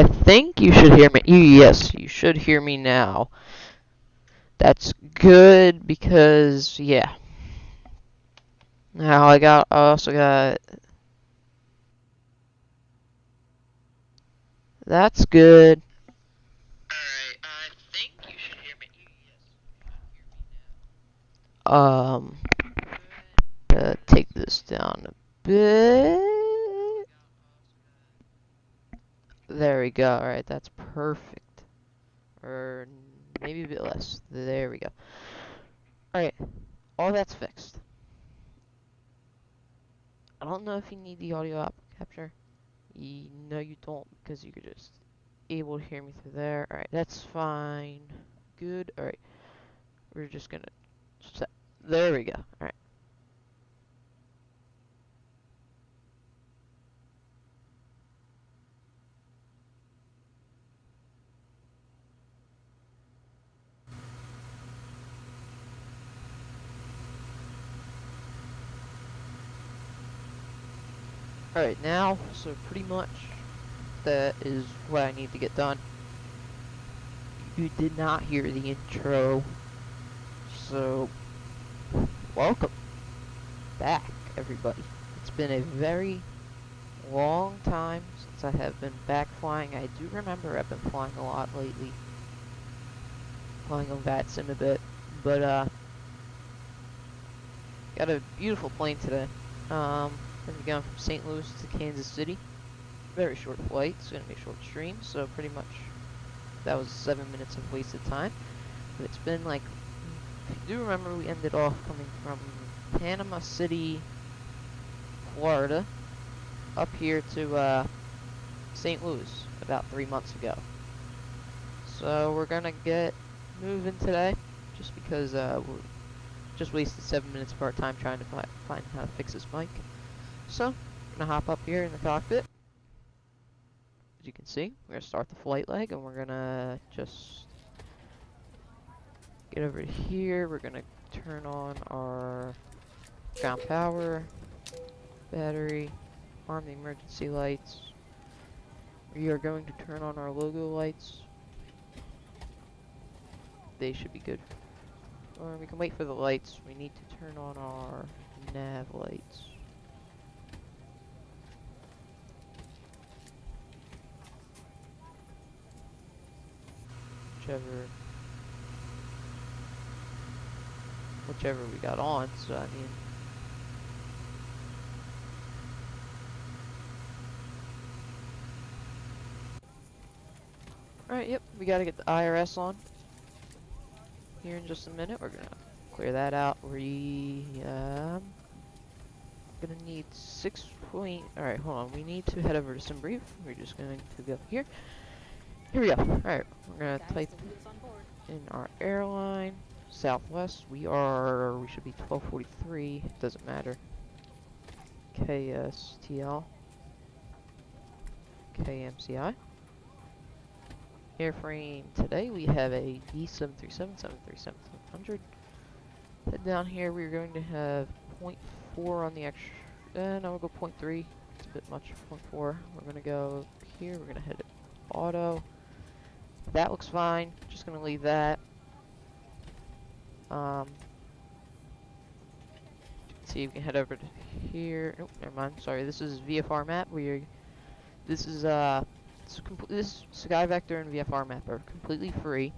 I think you should hear me. Yes, you should hear me now. That's good because, yeah. Now I also got, that's good. Alright, I think you should hear me. Um, take this down a bit. There we go. Alright, that's perfect. Or maybe a bit less. There we go. Alright, all that's fixed. I don't know if you need the audio app capture. No, you don't, because you're just able to hear me through there. Alright, that's fine. Good. Alright, we're just gonna set. There we go. Alright. Alright, now, so pretty much that is what I need to get done. You did not hear the intro, so welcome back, everybody. It's been a very long time since I have been back flying. I do remember I've been flying a lot lately. Flying on VATSIM a bit, but got a beautiful plane today. Gonna be going from St. Louis to Kansas City. Very short flight. It's gonna be a short stream, so pretty much that was 7 minutes of wasted time. But it's been like, if you do remember, we ended off coming from Panama City, Florida, up here to St. Louis about 3 months ago. So we're gonna get moving today, just because we just wasted 7 minutes of our time trying to find how to fix this mic. So, I'm gonna hop up here in the cockpit. As you can see, we're gonna start the flight leg, and we're gonna just get over here. We're gonna turn on our ground power, battery, arm the emergency lights. We are going to turn on our logo lights. They should be good. Or we can wait for the lights. We need to turn on our nav lights. Whichever we got on, so I mean. Alright, yep, we gotta get the IRS on. Here in just a minute, we're gonna clear that out. We, gonna need 6 point, alright, hold on, we need to head over to SimBrief. We're just going to go here. Here we go. Alright, we're gonna type in our airline, Southwest. We should be 1243, doesn't matter. KSTL-KMCI. Airframe today, we have a B737, 737-700. Head down here, we're going to have 0.4 on the extra, no, we'll go 0.3. It's a bit much, 0.4. We're gonna go here, we're gonna hit it auto. That looks fine, just gonna leave that. See, we can head over to here. Oh, never mind. Sorry, this is VFR map. This SkyVector and VFR map are completely free,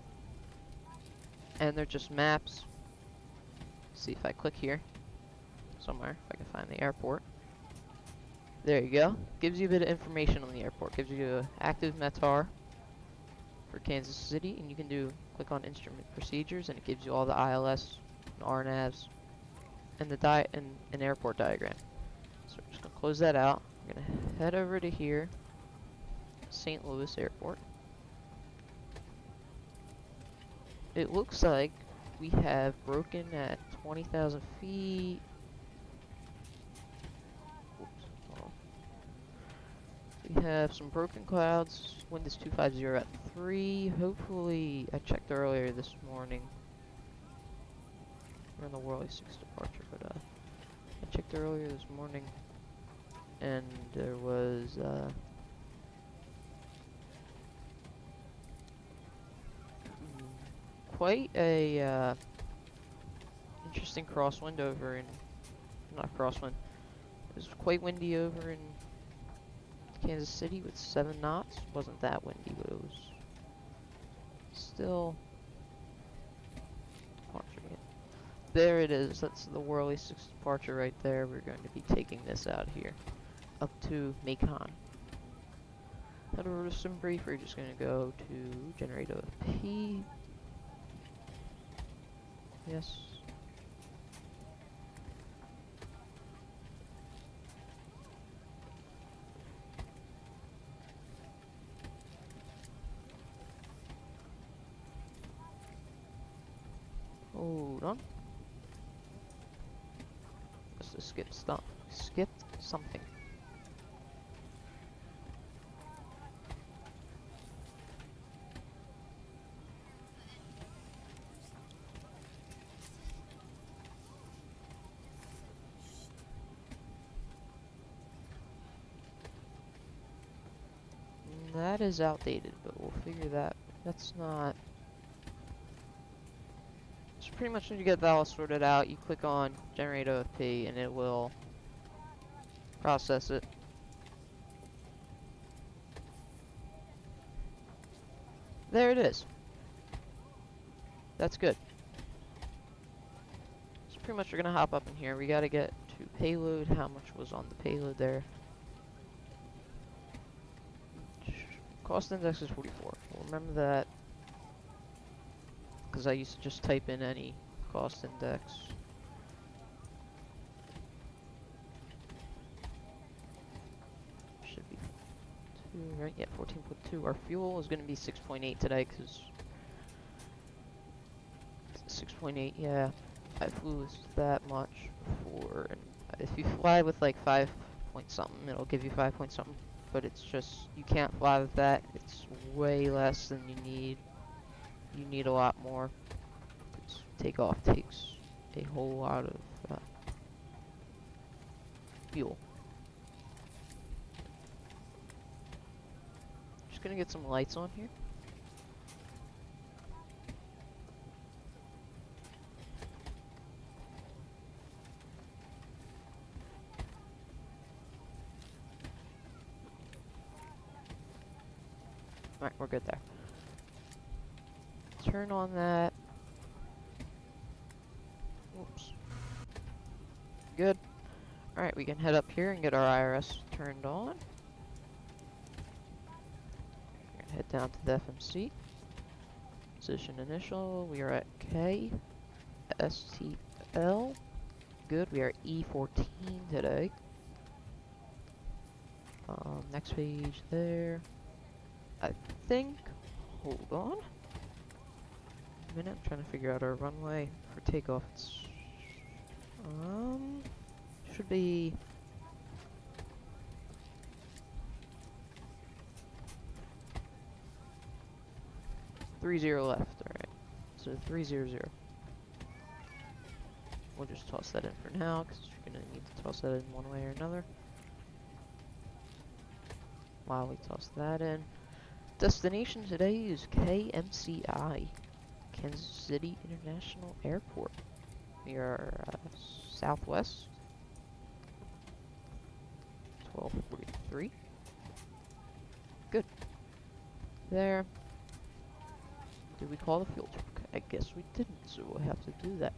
and they're just maps. See if I click here somewhere, if I can find the airport. There you go. Gives you a bit of information on the airport. Gives you an active METAR for Kansas City, and you can click on instrument procedures, and it gives you all the ILS and RNAVs and an airport diagram. So we're just gonna close that out. We're gonna head over to here, St. Louis Airport. It looks like we have broken at 20,000 feet. Oops, hold on. We have some broken clouds. Wind is 250 at 3. Hopefully, I checked earlier this morning. We're on the Worley 6 departure, but I checked earlier this morning, and there was quite a interesting crosswind over in, not crosswind, it was quite windy over in Kansas City with 7 knots. Wasn't that windy, but it was still watching it. There it is. That's the Worley 6 departure right there. We're going to be taking this out here up to Macon. Head over to some brief. We're just going to go to generate a P. Yes. Hold on. Must have skipped stuff. Skipped something. That is outdated, but we'll figure that. That's not. So pretty much when you get that all sorted out, you click on generate OFP and it will process it. There it is. That's good. So pretty much we're gonna hop up in here. We gotta get to payload. How much was on the payload there? Cost index is 44. We'll remember that because I used to just type in any cost index. Should be 2, right? Yeah, 14.2. Our fuel is going to be 6.8 today because 6.8. Yeah, I flew that much before, and if you fly with like 5 point something, it'll give you 5 point something. But it's just, you can't fly with that. It's way less than you need. You need a lot more. Takeoff takes a whole lot of fuel. Just gonna get some lights on here. Alright, we're good there. Turn on that. Whoops. Good. Alright, we can head up here and get our IRS turned on. We're gonna head down to the FMC. Position initial, we are at KSTL. Good, we are E14 today. Next page there. I think, hold on a minute, I'm trying to figure out our runway for takeoff. It's, should be 30 left, alright. So 300. We'll just toss that in for now, because you're gonna need to toss that in one way or another. While we toss that in. Destination today is KMCI, Kansas City International Airport. We are southwest, 1243. Good. There. Did we call the fuel truck? I guess we didn't, so we'll have to do that.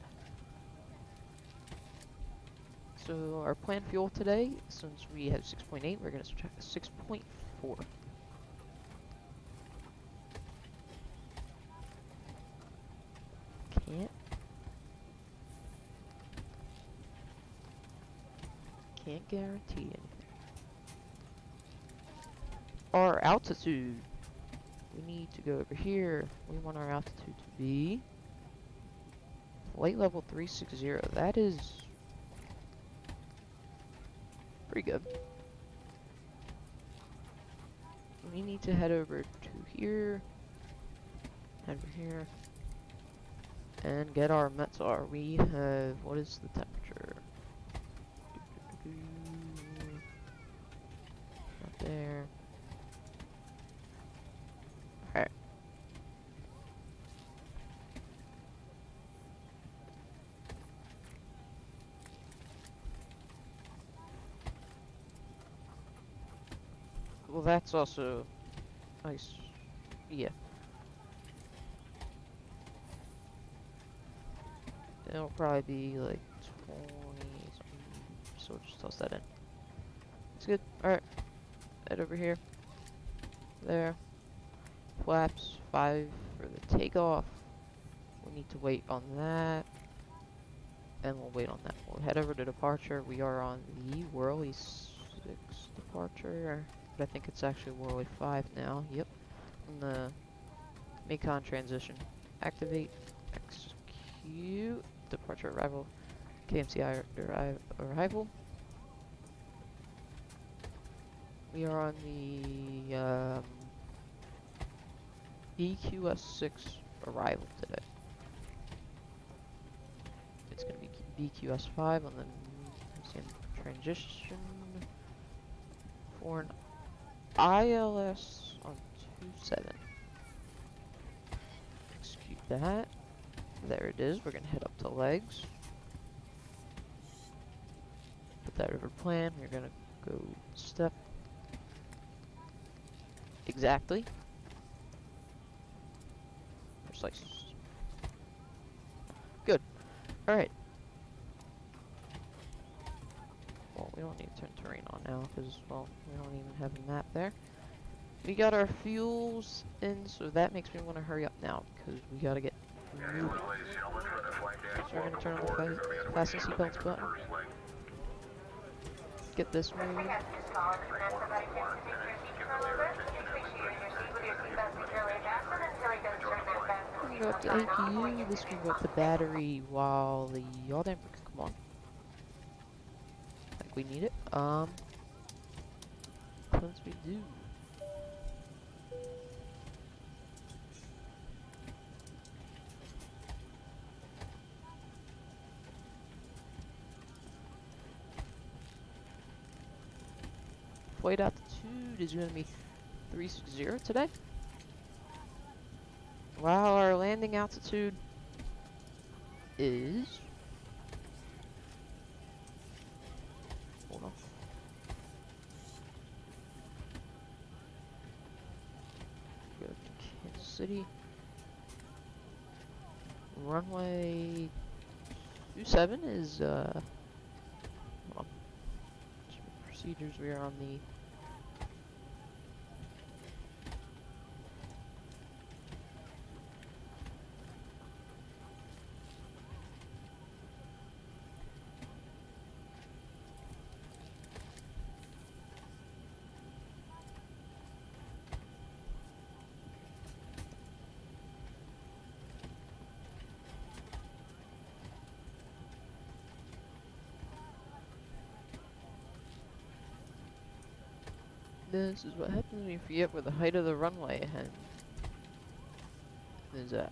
So our planned fuel today, since we have 6.8, we're going to subtract 6.4. Can't guarantee anything. Our altitude. We need to go over here. We want our altitude to be flight level 360. That is pretty good. We need to head over to here, head over here, and get our METSAR. We have, what is the temperature? Not there. Alright. Well, that's also nice. Yeah. It'll probably be like 20 something, so we'll just toss that in. It's good. Alright, head over here. There. Flaps, 5 for the takeoff. We need to wait on that. And we'll wait on that. We'll head over to departure. We are on the Whirly 6 departure. But I think it's actually Whirly 5 now. Yep. On the Macon transition. Activate. Execute. Departure arrival. KMCI arrival. We are on the BQS6 arrival today. It's going to be BQS5 on the same transition for an ILS on 27. Execute that. There it is. We're going to head up to legs. Put that over plan. We're going to go step. Exactly. Precise. Good. Alright. Well, we don't need to turn terrain on now because, well, we don't even have a map there. We got our fuels in, so that makes me want to hurry up now because we got to get moving. So we're going to turn on the fasten seatbelts button. Get this moving. We can go up to APU. This can go up to battery while the yaw damper can come on. I think we need it. Since we do. Flight altitude is going to be 360 today. While our landing altitude is... Hold on. Go to Kansas City. Runway 27 is, hold on. Procedures, we are on the This is what happens when you forget where the height of the runway is at.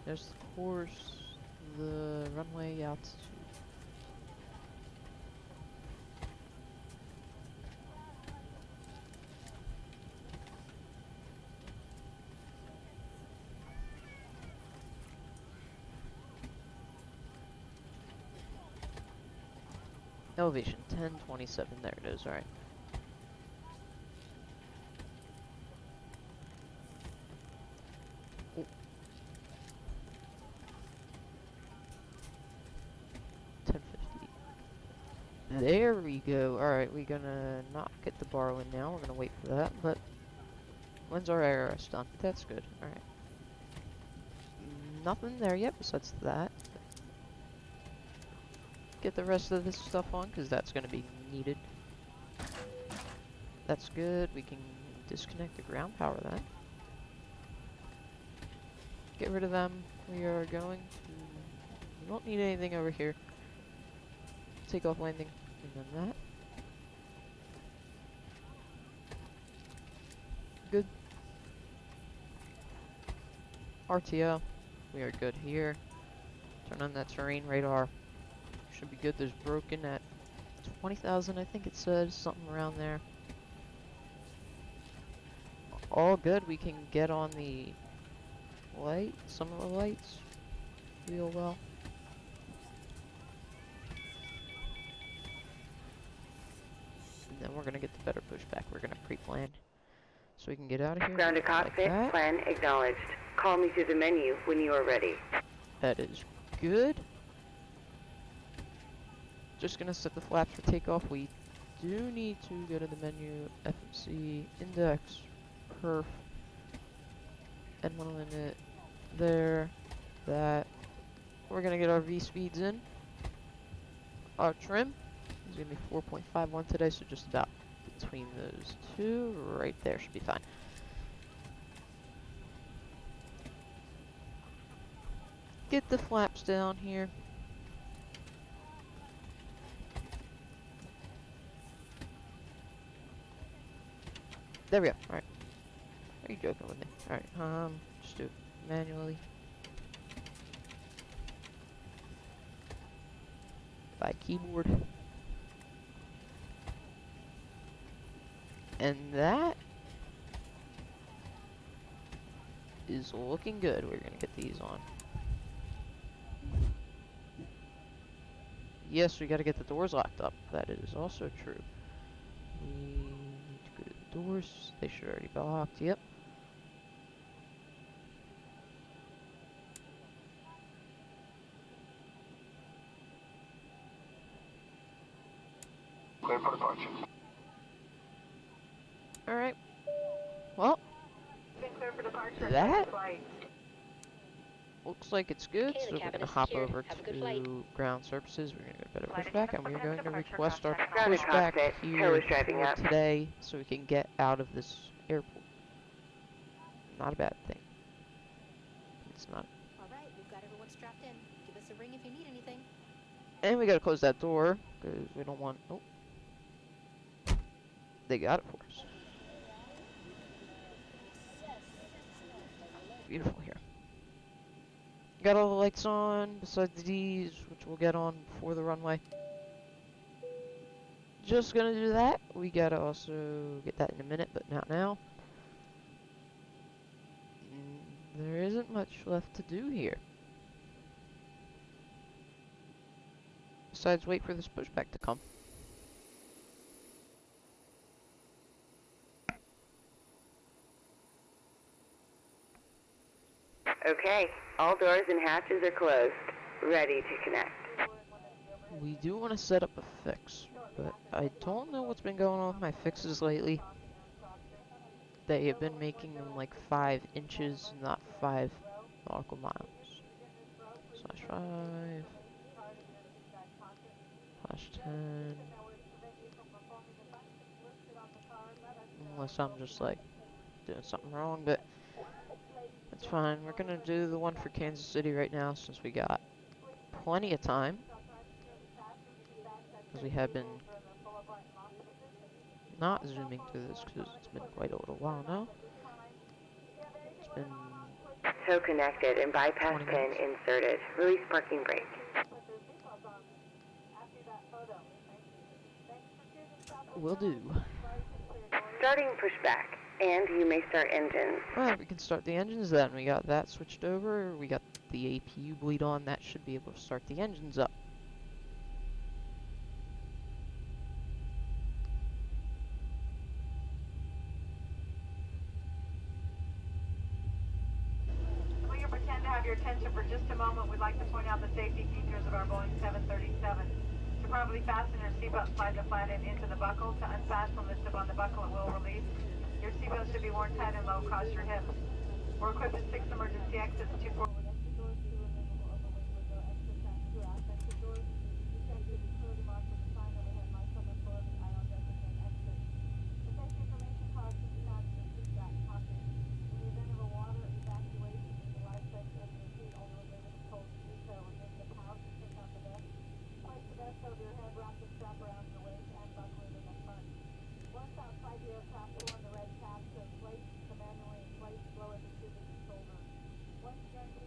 There's the course, the runway altitude. Elevation 1027, there it is, alright. Oh. 1050. There we go. Alright, we're gonna not get the bar in now, we're gonna wait for that, but when's our ARS done? That's good, alright. Nothing there yet besides that. Get the rest of this stuff on because that's going to be needed. That's good. We can disconnect the ground power then. Get rid of them. We are going to... We don't need anything over here. Take off landing and then that. Good. RTO. We are good here. Turn on that terrain radar. Should be good. There's broken at 20,000, I think it says, something around there. All good. We can get on the light, some of the lights. real well. And then we're gonna get the better pushback. We're gonna pre-plan so we can get out of here. Ground to cockpit, like plan acknowledged. Call me through the menu when you are ready. That is good. Just gonna set the flaps for takeoff. We do need to go to the menu, FMC, index, perf, N1 limit, there, that. We're gonna get our V speeds in. Our trim is gonna be 4.51 today, so just about between those two, right there should be fine. Get the flaps down here. There we go. Alright. Are you joking with me? Alright, just do it manually. By keyboard. And that is looking good. We're gonna get these on. Yes, we gotta get the doors locked up. That is also true. We need to go to the doors. They should already be locked. Yep. Clear for departure. Alright. Well, Clear for departure. that looks like it's good, so we're gonna hop over to ground services. We're gonna go to better pushback, and we're going to request our pushback here for today so we can get out of this airport. Not a bad thing. It's not. Alright, we've got everyone strapped in. Give us a ring if you need anything. And we gotta close that door, because we don't want... Oh. They got it for us. Beautiful here. Got all the lights on, besides these, which we'll get on before the runway. Just gonna do that. We gotta also get that in a minute, but not now. There isn't much left to do here. Besides wait for this pushback to come. Okay, all doors and hatches are closed. Ready to connect. We do want to set up a fix, but I don't know what's been going on with my fixes lately. They have been making them like 5 inches, not 5 nautical miles. /5, /10. Unless I'm just like doing something wrong, but that's fine. We're gonna do the one for Kansas City right now since we got plenty of time. Because we have been not zooming through this because it's been quite a little while now. It's been Tow connected and bypass pin inserted. Release parking brake. will do. Starting pushback, and you may start engines. Alright, we can start the engines then. We got that switched over. We got the APU bleed on. That should be able to start the engines up. Will you pretend to have your attention for just a moment? We'd like to point out the safety features of our Boeing 737. To properly fasten your seatbelt, slide the flat end into the buckle. To unfasten, lift up on the buckle, it will release. Your seatbelt should be worn tight and low across your hips. We're equipped with 6 emergency exits, 2 forward.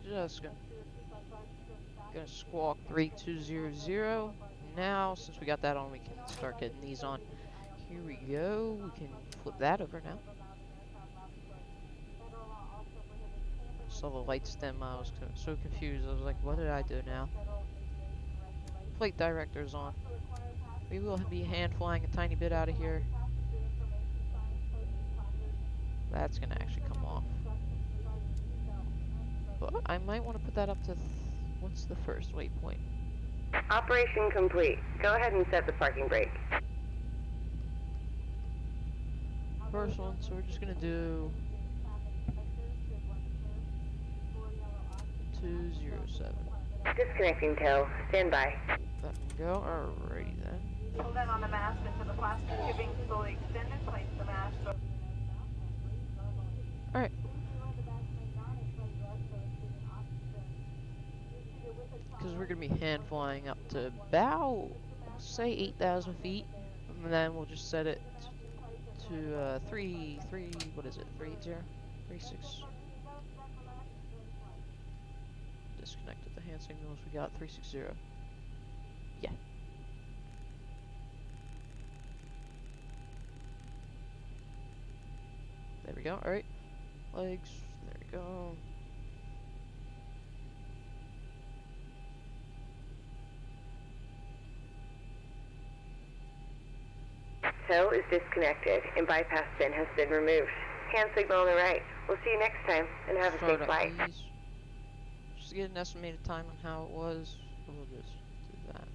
Just gonna squawk 3200. Now, since we got that on, we can start getting these on. Here we go. We can flip that over now. saw the lights dim, I was so confused. I was like, what did I do now? Flight director's on. We will be hand flying a tiny bit out of here. That's gonna actually come off. But I might want to put that up to, what's the first waypoint? Operation complete. Go ahead and set the parking brake. First one, so we're just gonna do 207. Disconnecting tow. Stand by. Let me go. Alrighty then. Hold in on the mast until the plastic tubing is fully extended. Place the mast. Alright. Because we're going to be hand flying up to about, say, 8,000 feet. And then we'll just set it to 3, what is it? 380? 36. Disconnected the hand signals. We got 360. Yeah. There we go. Alright. Legs. There we go. Tow is disconnected and bypass pin has been removed. Hand signal on the right. We'll see you next time and have a Start safe up, flight. please. Just to get an estimated time on how it was. We'll just do that.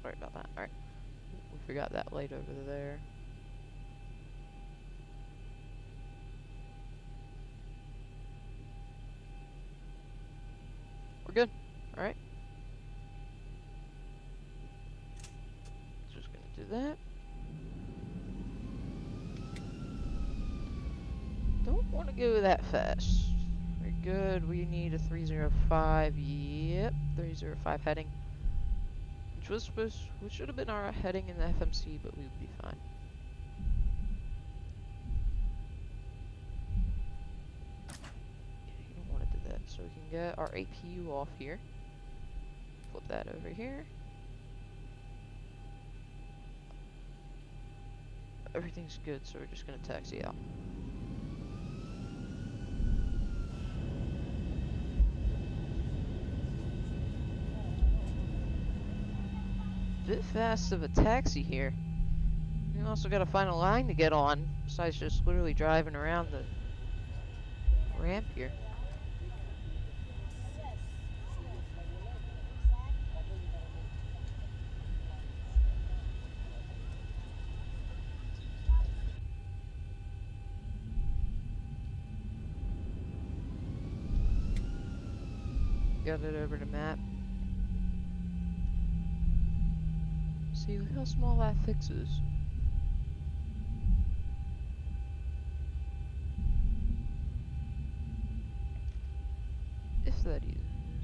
Sorry about that. Alright. We forgot that light over there. We're good. Alright. Just gonna do that. Don't want to go that fast. We're good. We need a 305. Yep, 305 heading. Which should have been our heading in the FMC, but we would be fine. Okay, you don't want to do that. So we can get our APU off here. Flip that over here. Everything's good, so we're just gonna taxi out. Bit fast of a taxi here. We also got to find a line to get on, besides just literally driving around the ramp here. Got it over to map. See, look how small that fixes. If that is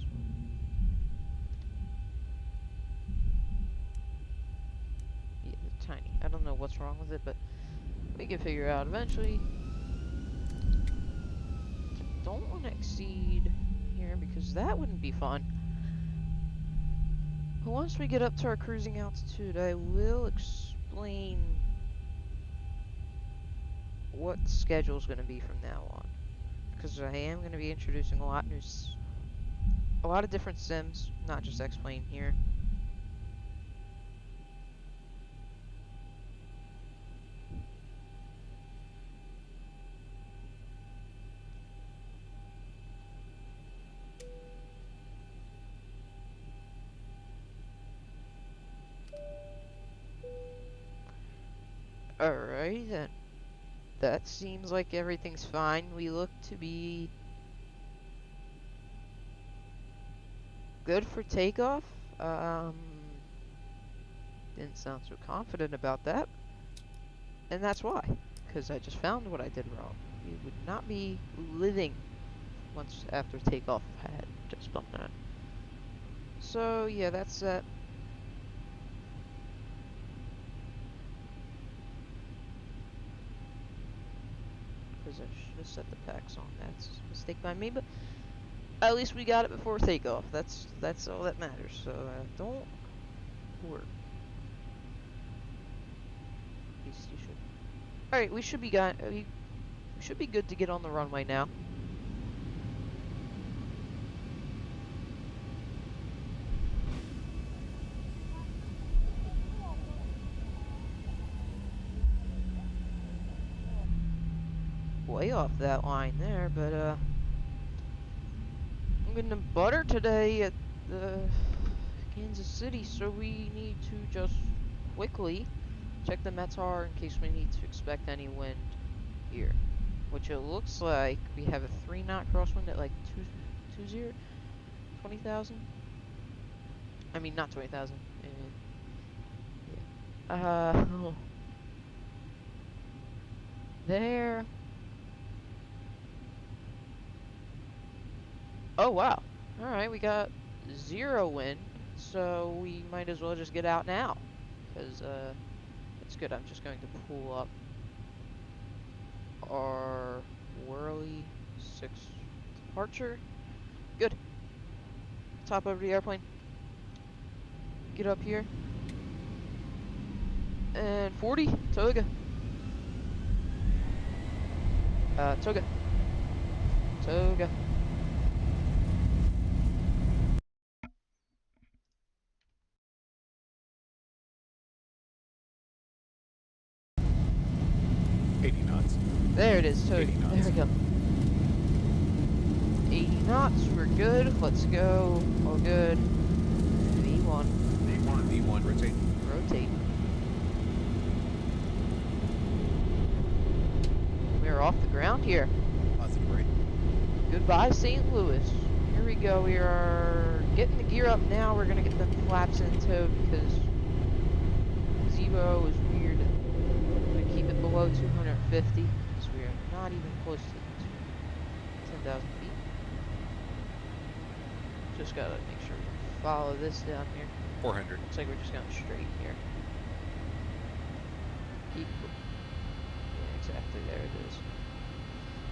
one. Yeah, they're tiny. I don't know what's wrong with it, but we can figure out eventually. Don't want to exceed here because that wouldn't be fun. But once we get up to our cruising altitude, I will explain what the schedule is going to be from now on. Because I am going to be introducing a lot of different sims, not just X-Plane here. Alright then. That seems like everything's fine. We look to be good for takeoff. Didn't sound so confident about that. And that's why. Because I just found what I did wrong. We would not be living once after takeoff had just done that. So yeah, that's that. I should have set the packs on. That's a mistake by me, but at least we got it before takeoff. That's all that matters. So don't port. At least you should. All right, we should be we should be good to get on the runway now. Way off that line there, but I'm getting butter today at the Kansas City, so we need to just quickly check the METAR in case we need to expect any wind here. Which it looks like we have a 3-knot crosswind at like 20,000. I mean, not 20,000. Yeah. There. Oh wow. Alright, we got 0 wind, so we might as well just get out now. Because, it's good. I'm just going to pull up our Whirly 6 departure. Good. Top over the airplane. Get up here. And 40, Toga. Toga. Toga. There it is, Toga. There we go. 80 knots, we're good. Let's go. All good. V1. V1, rotate. Rotate. We're off the ground here. Positive rate. Goodbye, St. Louis. Here we go. We are getting the gear up now. We're gonna get them flaps in tow because Zibo is weird. We're gonna keep it below 250 because we are not even close to 10,000 feet. Just gotta make sure we follow this down here. 400. Looks like we're just going straight here. Keep. Yeah, exactly. There it is.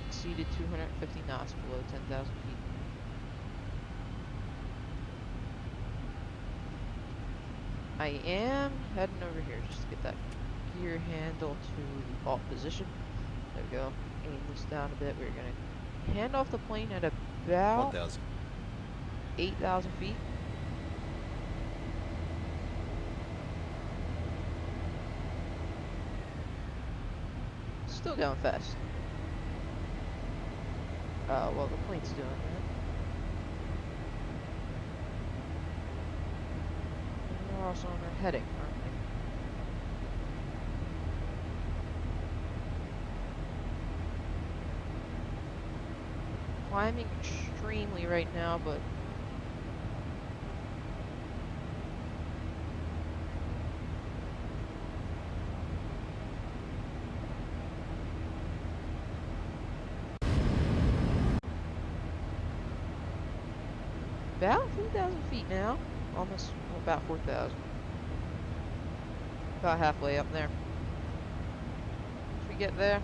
Exceeded 250 knots below 10,000 feet. I am heading over here just to get that gear handle to the alt position. There we go. Aim this down a bit. We're going to hand off the plane at about 1,000. 8,000 feet. Still going fast. Well, the plane's doing that. And we're also on our heading, aren't we? Climbing extremely right now, but about 3,000 feet now. Almost, well, about 4,000. About halfway up there. Once we get there,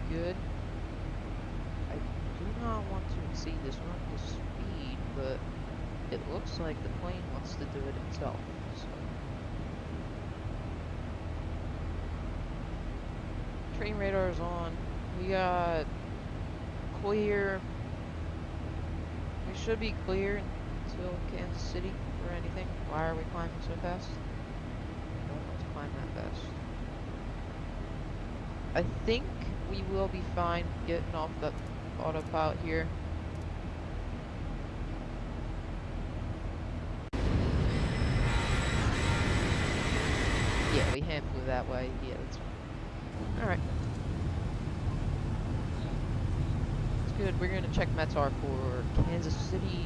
good. I do not want to exceed this vertical speed, but it looks like the plane wants to do it itself. So. Train radar is on. We got clear. We should be clear until Kansas City for anything. Why are we climbing so fast? I don't want to climb that fast. I think we will be fine getting off the autopilot here. Yeah, we hand flew that way. Yeah, that's fine. Alright. That's good. We're going to check METAR for Kansas City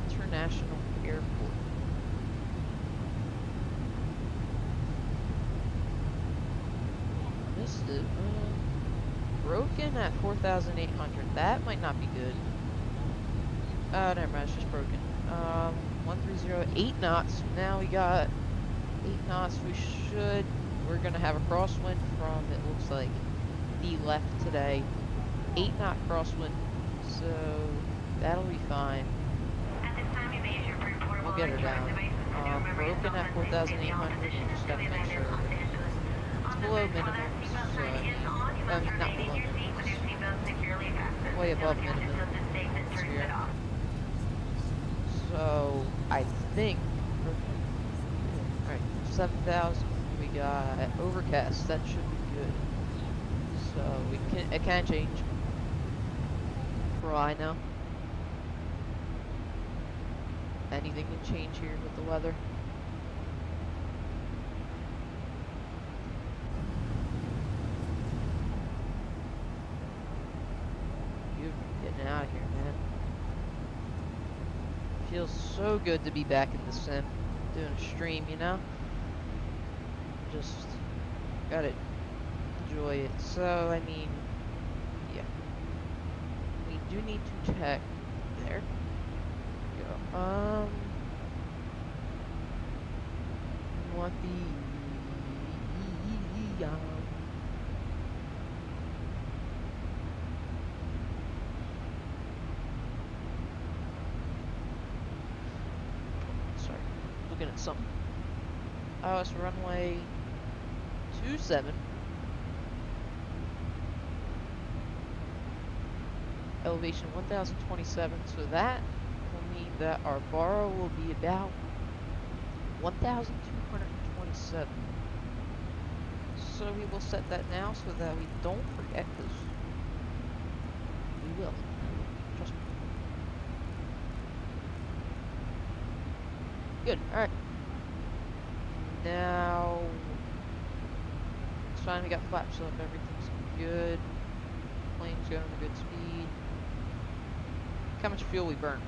International Airport. Missed it. Broken at 4,800. That might not be good. Never mind. It's just broken. 130, 8 knots. Now we got 8 knots. We're gonna have a crosswind from, it looks like, the left today. 8-knot crosswind. So that'll be fine. At this time, you may use your pre-port get her down. Broken at 4,800, we just gotta make sure it's below minimum, so I mean not below minimum, it's way above minimum here. So, I think, alright, 7,000, we got overcast, that should be good. So, it can change, for all I know. Anything can change here with the weather. Beautiful, getting out of here, man. Feels so good to be back in the sim, doing a stream, you know? Just gotta enjoy it. So, I mean, yeah. We do need to check there. Go. We want the sorry, looking at something. Oh, it's runway 27. Elevation 1027, so that will mean that our borrow will be about 1,227. So we will set that now so that we don't forget, because we will. Trust me. Good, alright. Now, it's fine, we got flaps up, everything's good. Plane's going at a good speed. Look how much fuel we burn.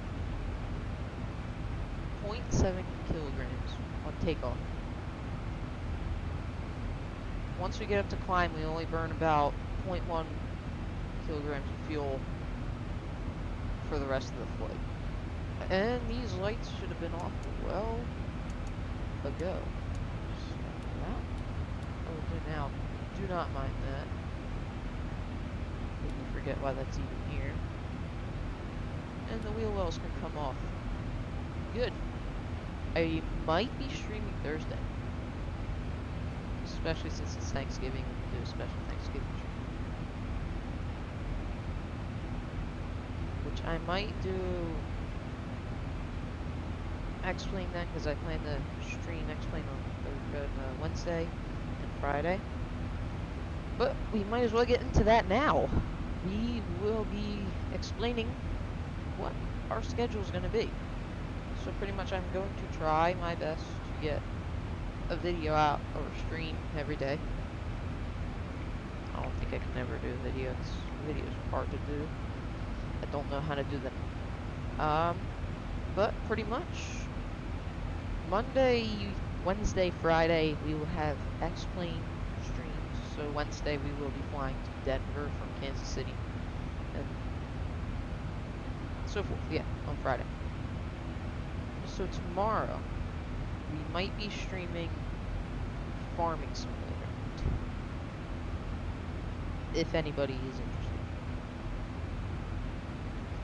0.7 kilograms on takeoff. Once we get up to climb, we only burn about 0.1 kilograms of fuel for the rest of the flight. And these lights should have been off well ago. So that, oh, now, do not mind that. Maybe forget why that's even here. And the wheel wells can come off. Good. I might be streaming Thursday. Especially since it's Thanksgiving, we can do a special Thanksgiving stream. Which I might do X-Plane then, because I plan to stream X-Plane on Wednesday and Friday. But we might as well get into that now. We will be explaining what our schedule is going to be. So pretty much I'm going to try my best to get a video out or a stream every day. I don't think I can ever do videos. Videos are hard to do. I don't know how to do them. But pretty much Monday, Wednesday, Friday we will have X-Plane streams. So Wednesday we will be flying to Denver from Kansas City. And so forth, yeah, on Friday. So tomorrow, we might be streaming Farming Simulator. If anybody is interested.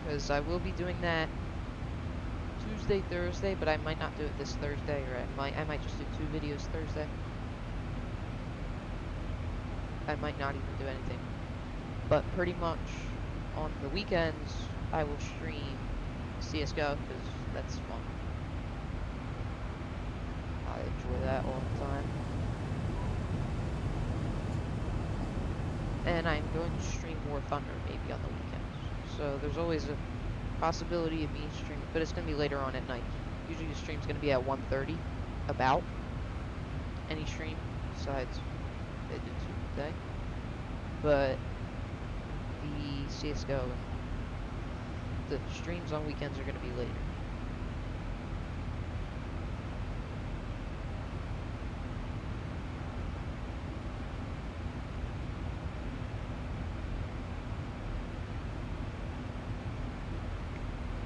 Because I will be doing that Tuesday, Thursday, but I might not do it this Thursday, or I might just do 2 videos Thursday. I might not even do anything. But pretty much on the weekends, I will stream CSGO, because that's fun. I enjoy that all the time. And I'm going to stream War Thunder maybe on the weekends. So there's always a possibility of me streaming, but it's going to be later on at night. Usually the stream's going to be at 1:30, about. Any stream, besides they do today. But the CSGO, the streams on weekends are going to be later.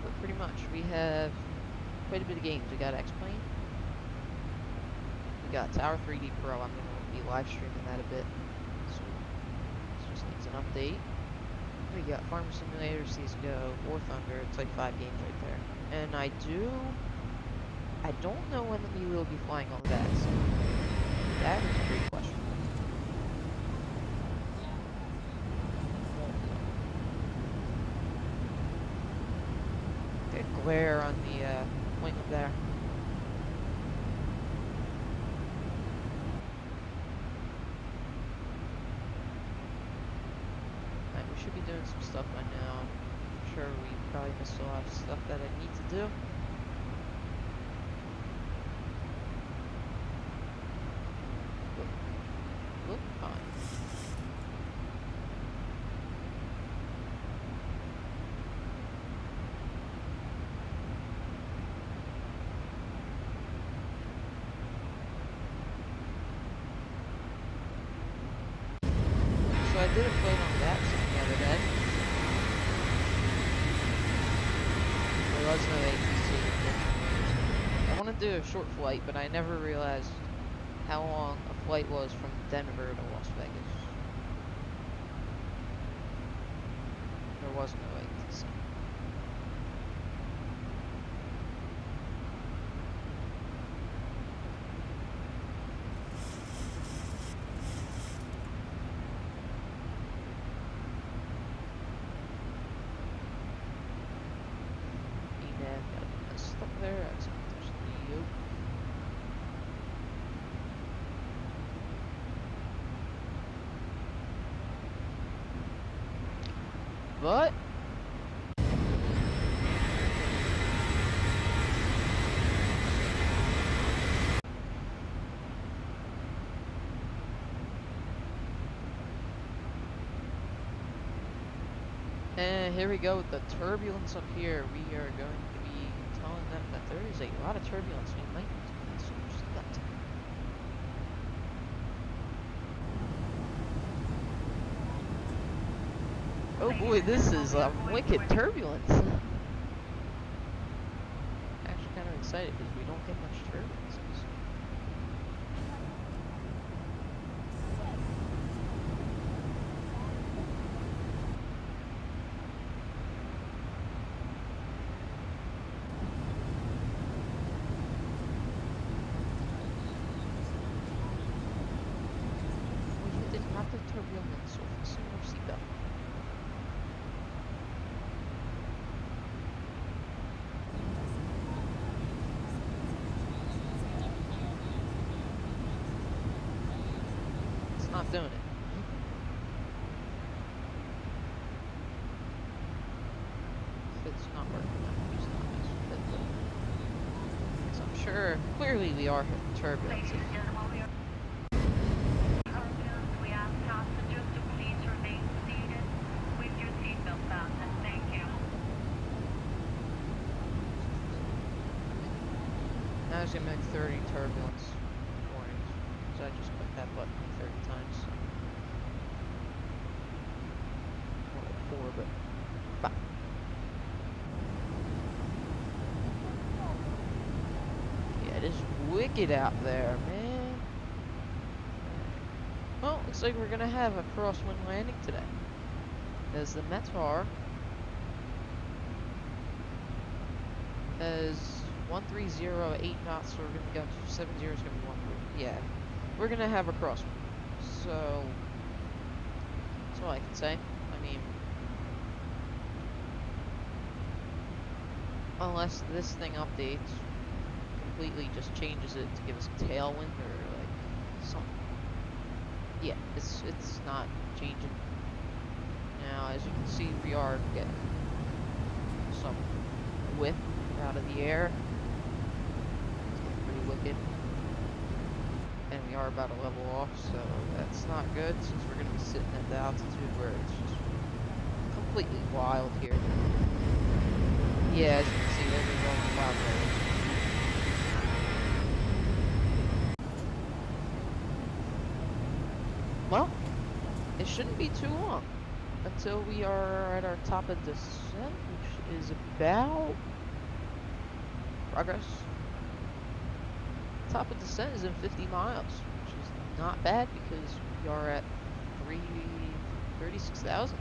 But pretty much, we have quite a bit of games. We got X-Plane. We got Tower 3D Pro. I'm going to be live streaming that a bit. So this just needs an update. We got Farming Simulator, CSGO, War Thunder. It's like 5 games right there. And I do I don't know when we will be flying on that, so that is a great question. Good glare on the wing up there. Alright, we should be doing some stuff by now. I'm sure we probably missed a lot of stuff that I need to do. Look, fine. So I did a flight on that the other day. There was no ATC. I want to do a short flight, but I never realized how long a flight was from Denver to Las Vegas. There was no ATC. Got messed up there. That's the yoke. But and here we go with the turbulence up here. We are going to be telling them that there is a lot of turbulence. We might need to put some stuff. Oh boy, this is wicked turbulence. Actually kind of excited because we don't get much turbulence. We did not have turbulence, so fasten your seatbelt. Not doing it. It's not working. It's not fit. So I'm sure, clearly we are hitting turbulence. We ask passengers to please remain seated with your seatbelt fastened. Thank you. Now it's gonna make 30 turbulence warnings. So I just clicked that button 30 times. More like 4, but 5. Yeah, it is wicked out there, man. Well, looks like we're gonna have a crosswind landing today. As the METAR as 1308 knots, so we're gonna go to 70 is gonna be 13. Yeah. We're gonna have a crosswind, so that's all I can say. I mean, unless this thing updates, completely just changes it to give us a tailwind or like something. Yeah, it's not changing. Now, as you can see, we are getting some whip out of the air. It's getting pretty wicked. And we are about to level off, so that's not good since we're going to be sitting at the altitude where it's just completely wild here. Yeah, as you can see, there's a rolling cloud layer. Well, it shouldn't be too long until we are at our top of descent, which is about progress. Top of descent is in 50 miles, which is not bad because we are at 36,000.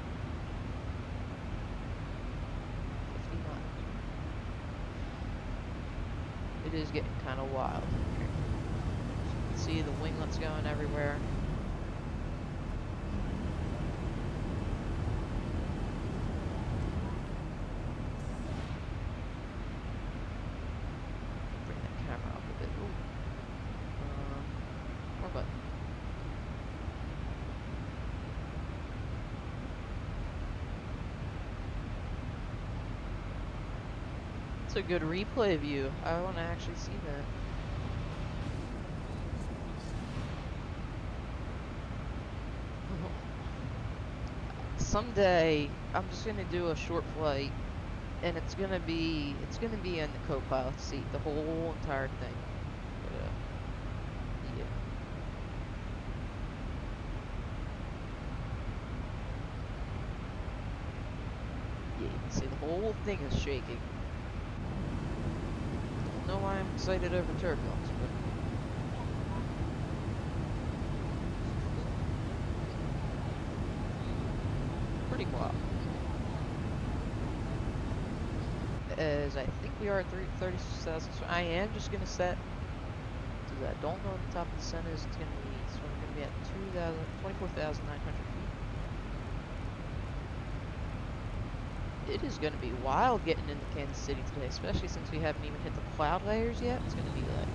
50 miles. it is getting kind of wild here. As you can see, the winglets going everywhere. Bring that camera up a bit. Ooh. More button. It's a good replay view. I want to actually see that. Someday, I'm just gonna do a short flight, and it's gonna be in the co-pilot seat, the whole entire thing. But, yeah. Yeah, you can see the whole thing is shaking. Don't know why I'm excited over turbulence, but pretty wild. As I think we are at 30,000, so I am just gonna set, because I don't know what the top of the sun is, it's gonna be, so we're gonna be at 24,900 feet. It is gonna be wild getting into Kansas City today, especially since we haven't even hit the cloud layers yet. It's gonna be like,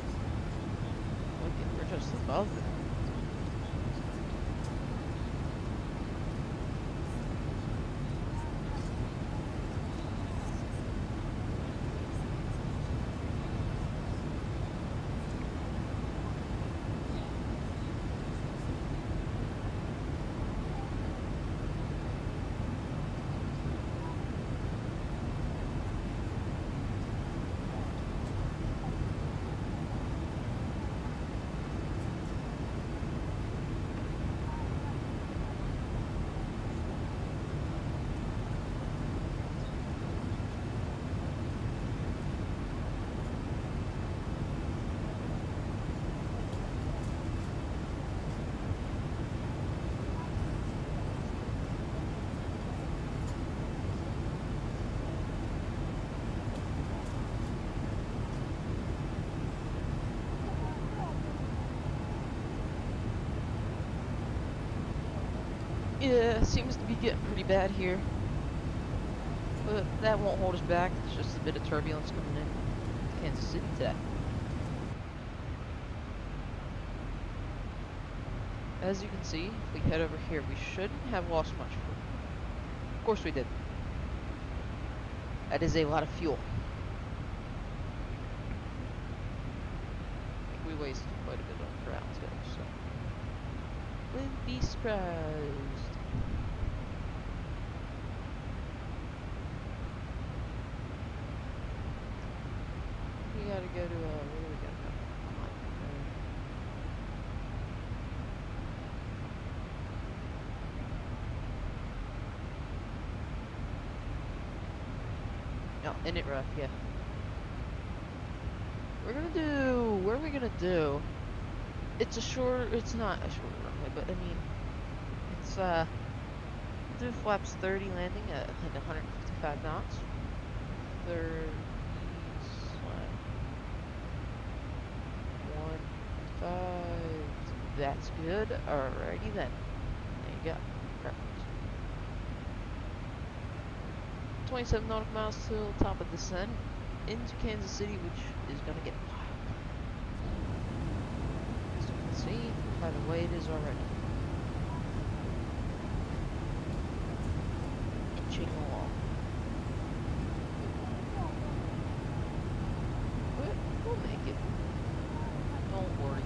look at, we're just above it. Yeah, seems to be getting pretty bad here. But that won't hold us back. It's just a bit of turbulence coming in Kansas City today. As you can see, if we head over here, we shouldn't have lost much fuel. Of course we did. That is a lot of fuel. I think we wasted quite a bit on ground today, so wouldn't be surprised. We gotta go to, where do we gotta go? Oh, init rough, yeah. We're gonna do, what are we gonna do? It's not a short runway, but I mean, it's, do flaps 30 landing at like 155 knots. 30 slide. 1, 5. That's good. Alrighty then. There you go. Perfect. 27 nautical miles till top of descent into Kansas City, which is gonna get wild. As you can see by the way it is already. Inching along. But we'll make it. Don't worry.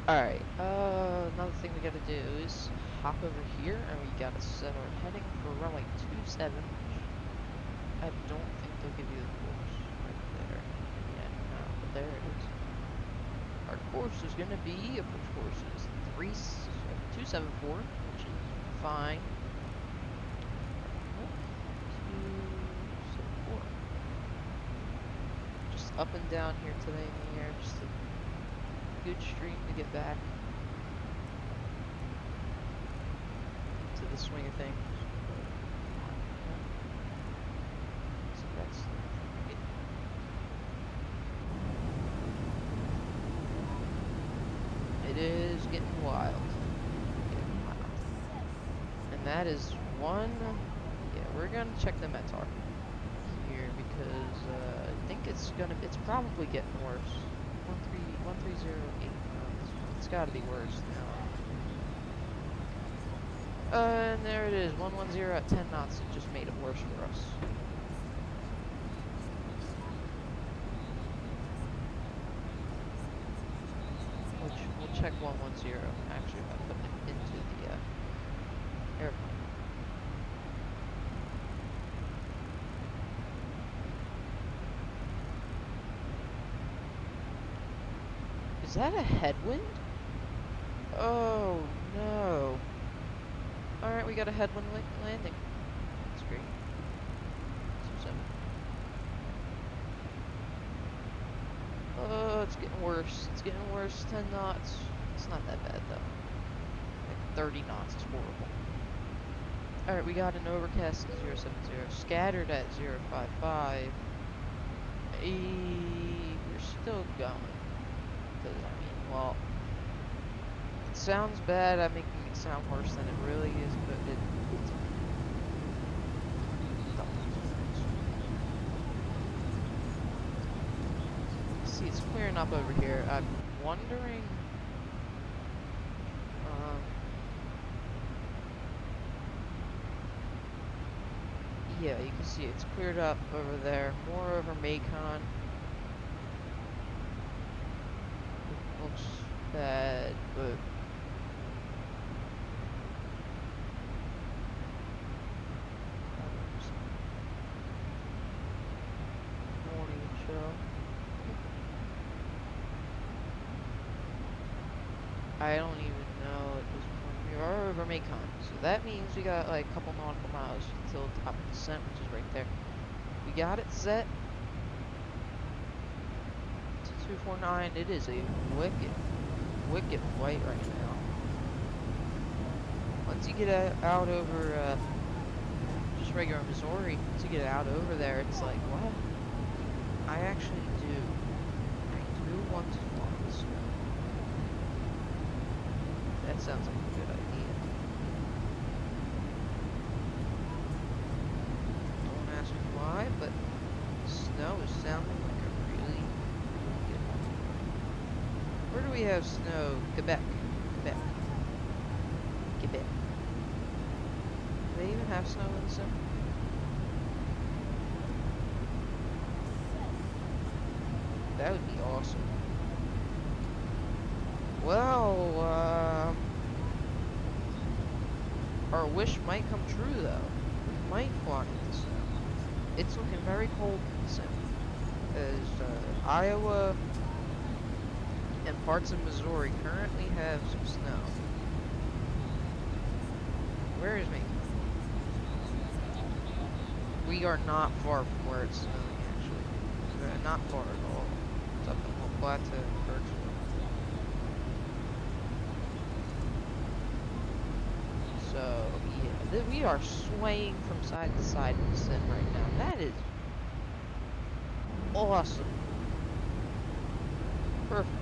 Alright, another thing we gotta do is hop over here, and we gotta set our heading for runway 27, which I don't think they'll give you the course right there. Yeah, no, but there it is. Our course is gonna be, approach course is 274, which is fine. 274. Just up and down here today in the air, just a good stream to get back to the swing of things. So that's it is getting wild. And that is one. Yeah, we're gonna check the METAR here because I think it's probably getting worse. 1308. It's gotta be worse now. And there it is, 110 at 10 knots. It just made it worse for us. Which we'll check 110 actually by putting it into the airplane. Is that a headwind? Oh no. Alright, we got a headwind landing. That's great. Oh, it's getting worse. It's getting worse. 10 knots. It's not that bad though. Like 30 knots is horrible. Alright, we got an overcast at 070, scattered at 055. We're still going. I mean, well, it sounds bad. I'm making it sound worse than it really is, but it's see, it's clearing up over here. I'm wondering. Yeah, you can see it's cleared up over there. More over Macon. Looks bad, but morning show. I don't even know at this point. We are over Macon, so that means we got like a couple nautical miles until top of descent, which is right there. We got it set. 249. It is a wicked flight right now. Once you get out over just regular Missouri, once you get out over there, it's like, what? I actually do want to fly the snow. That sounds like a good idea. Don't ask me why, but snow is sounding like a really good idea. Where do we have snow? Quebec. Do they even have snow in the summer? That would be awesome. Well, our wish might come true though. We might fly in the snow. It's looking very cold in the summer. As Iowa and parts of Missouri currently have some snow. Where is me? We are not far from where it's snowing, actually. Not far at all. It's up in the plateau, virtually. So, yeah, we are swaying from side to side in the sim right now. That is awesome. Perfect.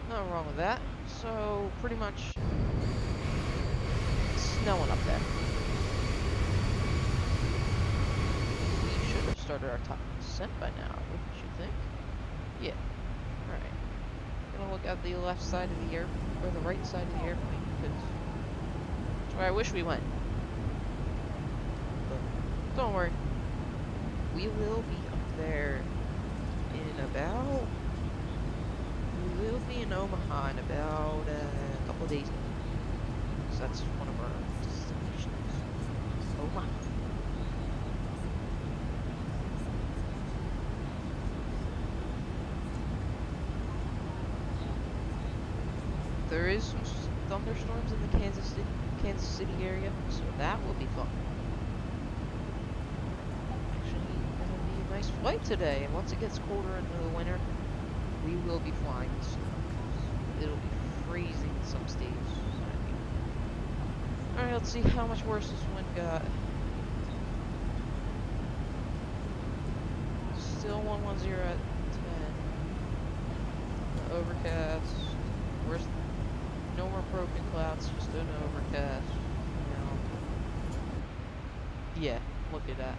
Nothing wrong with that. So, pretty much it's snowing up there. We should have started our top descent by now, wouldn't you think? Yeah. Alright. Gonna look at the left side of the air, or the right side of the airplane, because that's where I wish we went. But don't worry. We will be up there in about in Omaha in about a couple of days. So that's one of our destinations. Omaha. There is some thunderstorms in the Kansas City area, so that will be fun. Actually, gonna be a nice flight today, and once it gets colder into the winter, we will be flying in snow. It'll be freezing in some states. Alright, let's see how much worse this wind got. Still 110 at 10. Overcast. Worst. No more broken clouds, just an overcast. Yeah, look at that.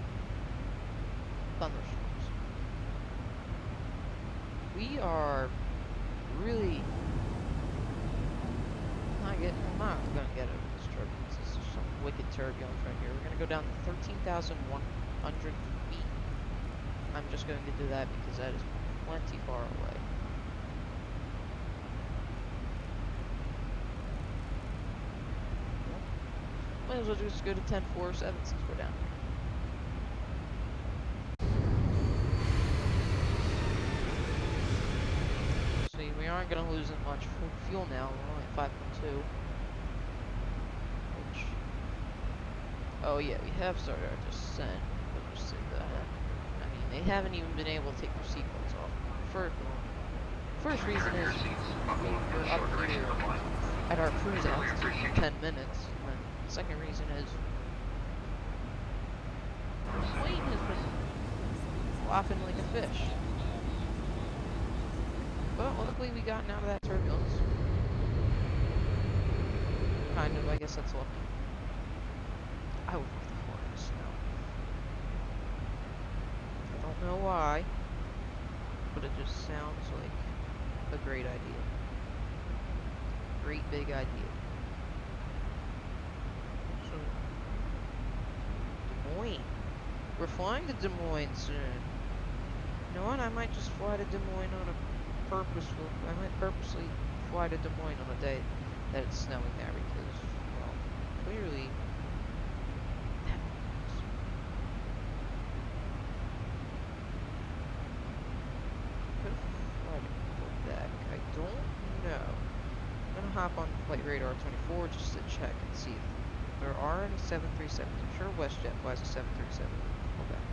Thunderstorms. We are really I'm not gonna get over this turbulence. This is some wicked turbulence right here. We're gonna go down to 13,100 feet. I'm just going to do that because that is plenty far away. Might as well just go to 10.47 since we're down here. See, we aren't going to lose that much fuel now. We're only at 5.2. Which... Oh yeah, we have started our descent. We'll just say that. I mean, they haven't even been able to take their seatbelts off. First reason is we're up here at our cruise altitude for 10 minutes. And the second reason is the plane has been flopping like a fish. But luckily we gotten out of that turbulence. Kind of, I guess that's lucky. I would love to fly in the snow. I don't know why, but it just sounds like a great idea. Great big idea. So, Des Moines. We're flying to Des Moines soon. You know what? I might just fly to Des Moines on a I might purposely fly to Des Moines on a day that it's snowing there because, well, clearly that works. Could have flight to Quebec. I don't know. I'm gonna hop on Flight Radar 24 just to check and see if there are any 737s. I'm sure WestJet flies a 737 to Quebec.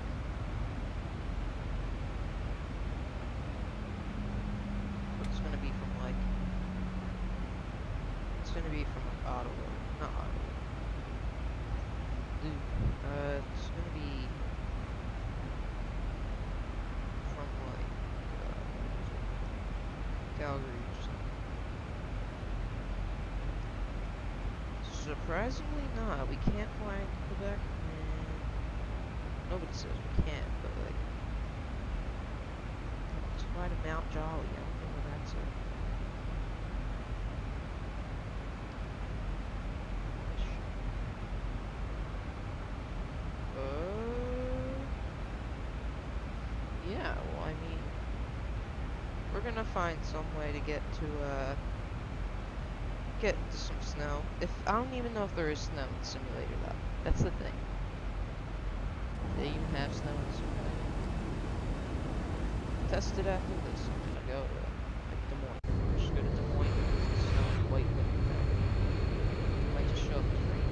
It's gonna be from like Ottawa, not Ottawa. It's gonna be from like Calgary or something. Surprisingly not. We can't fly into Quebec. Nobody says we can't, but like let's fly to Mount Jolly. I don't know where that's at. Yeah, well, I mean, we're gonna find some way to get to some snow. I don't even know if there is snow in the simulator though. That's the thing. They even have snow in the simulator. Test it after this. I'm gonna go to like Des Moines. Just go to Des Moines because the snow is quite windy there. Might just show up as rain.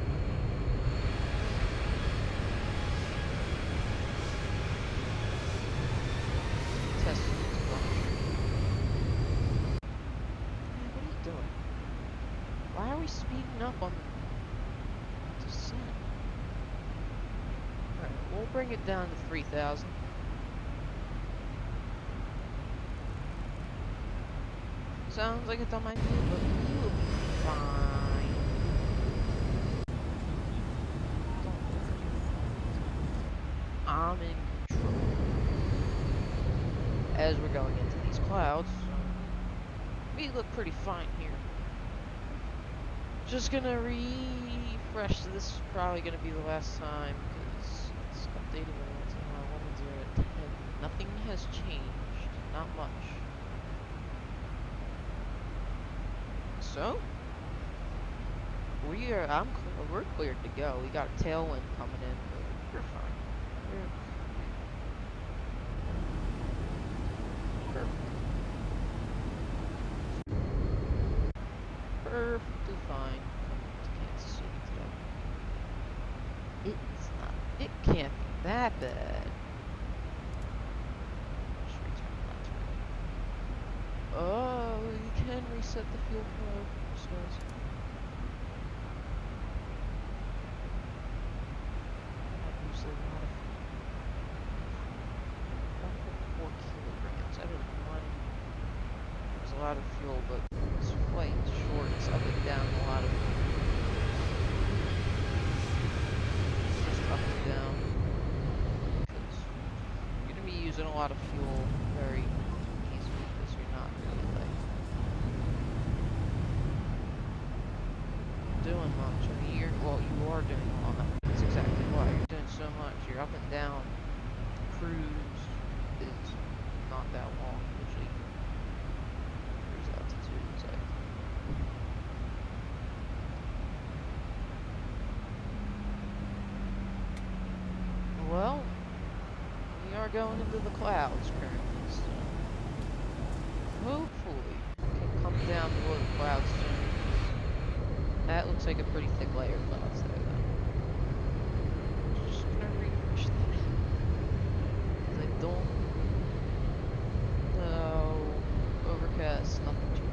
Test it. What are you doing? Why are we speeding up on the descent? Alright, we'll bring it down to 3,000. Sounds like it's on my feet, but we will be fine. Don't worry. I'm in control. As we're going into these clouds, we look pretty fine here. Just gonna refresh. This is probably gonna be the last time because it's updated once in a while. 110 at 10. Nothing has changed. Not much. so. We're cleared to go. We got a tailwind coming in, but we're fine. We're perfectly fine coming to Kansas City today. It's not. It can't be that bad. Oh, you can reset the fuel flow. Says. Usually a lot of 1.4 kilograms. I don't know why. There's a lot of fuel, but this flight is short. It's up and down a lot of. Just up and down. Because you're gonna be using a lot of fuel very easily because you're not really like doing much. I mean, you are doing a lot. That's exactly why you're doing so much. You're up and down. Cruise is not that long usually. Cruise altitude is like. Well, we are going into the clouds currently, so hopefully we can come down below the clouds soon. That looks like a pretty thick layer of clouds there, though. Just gonna refresh that. Because I don't know. Overcast, nothing changed.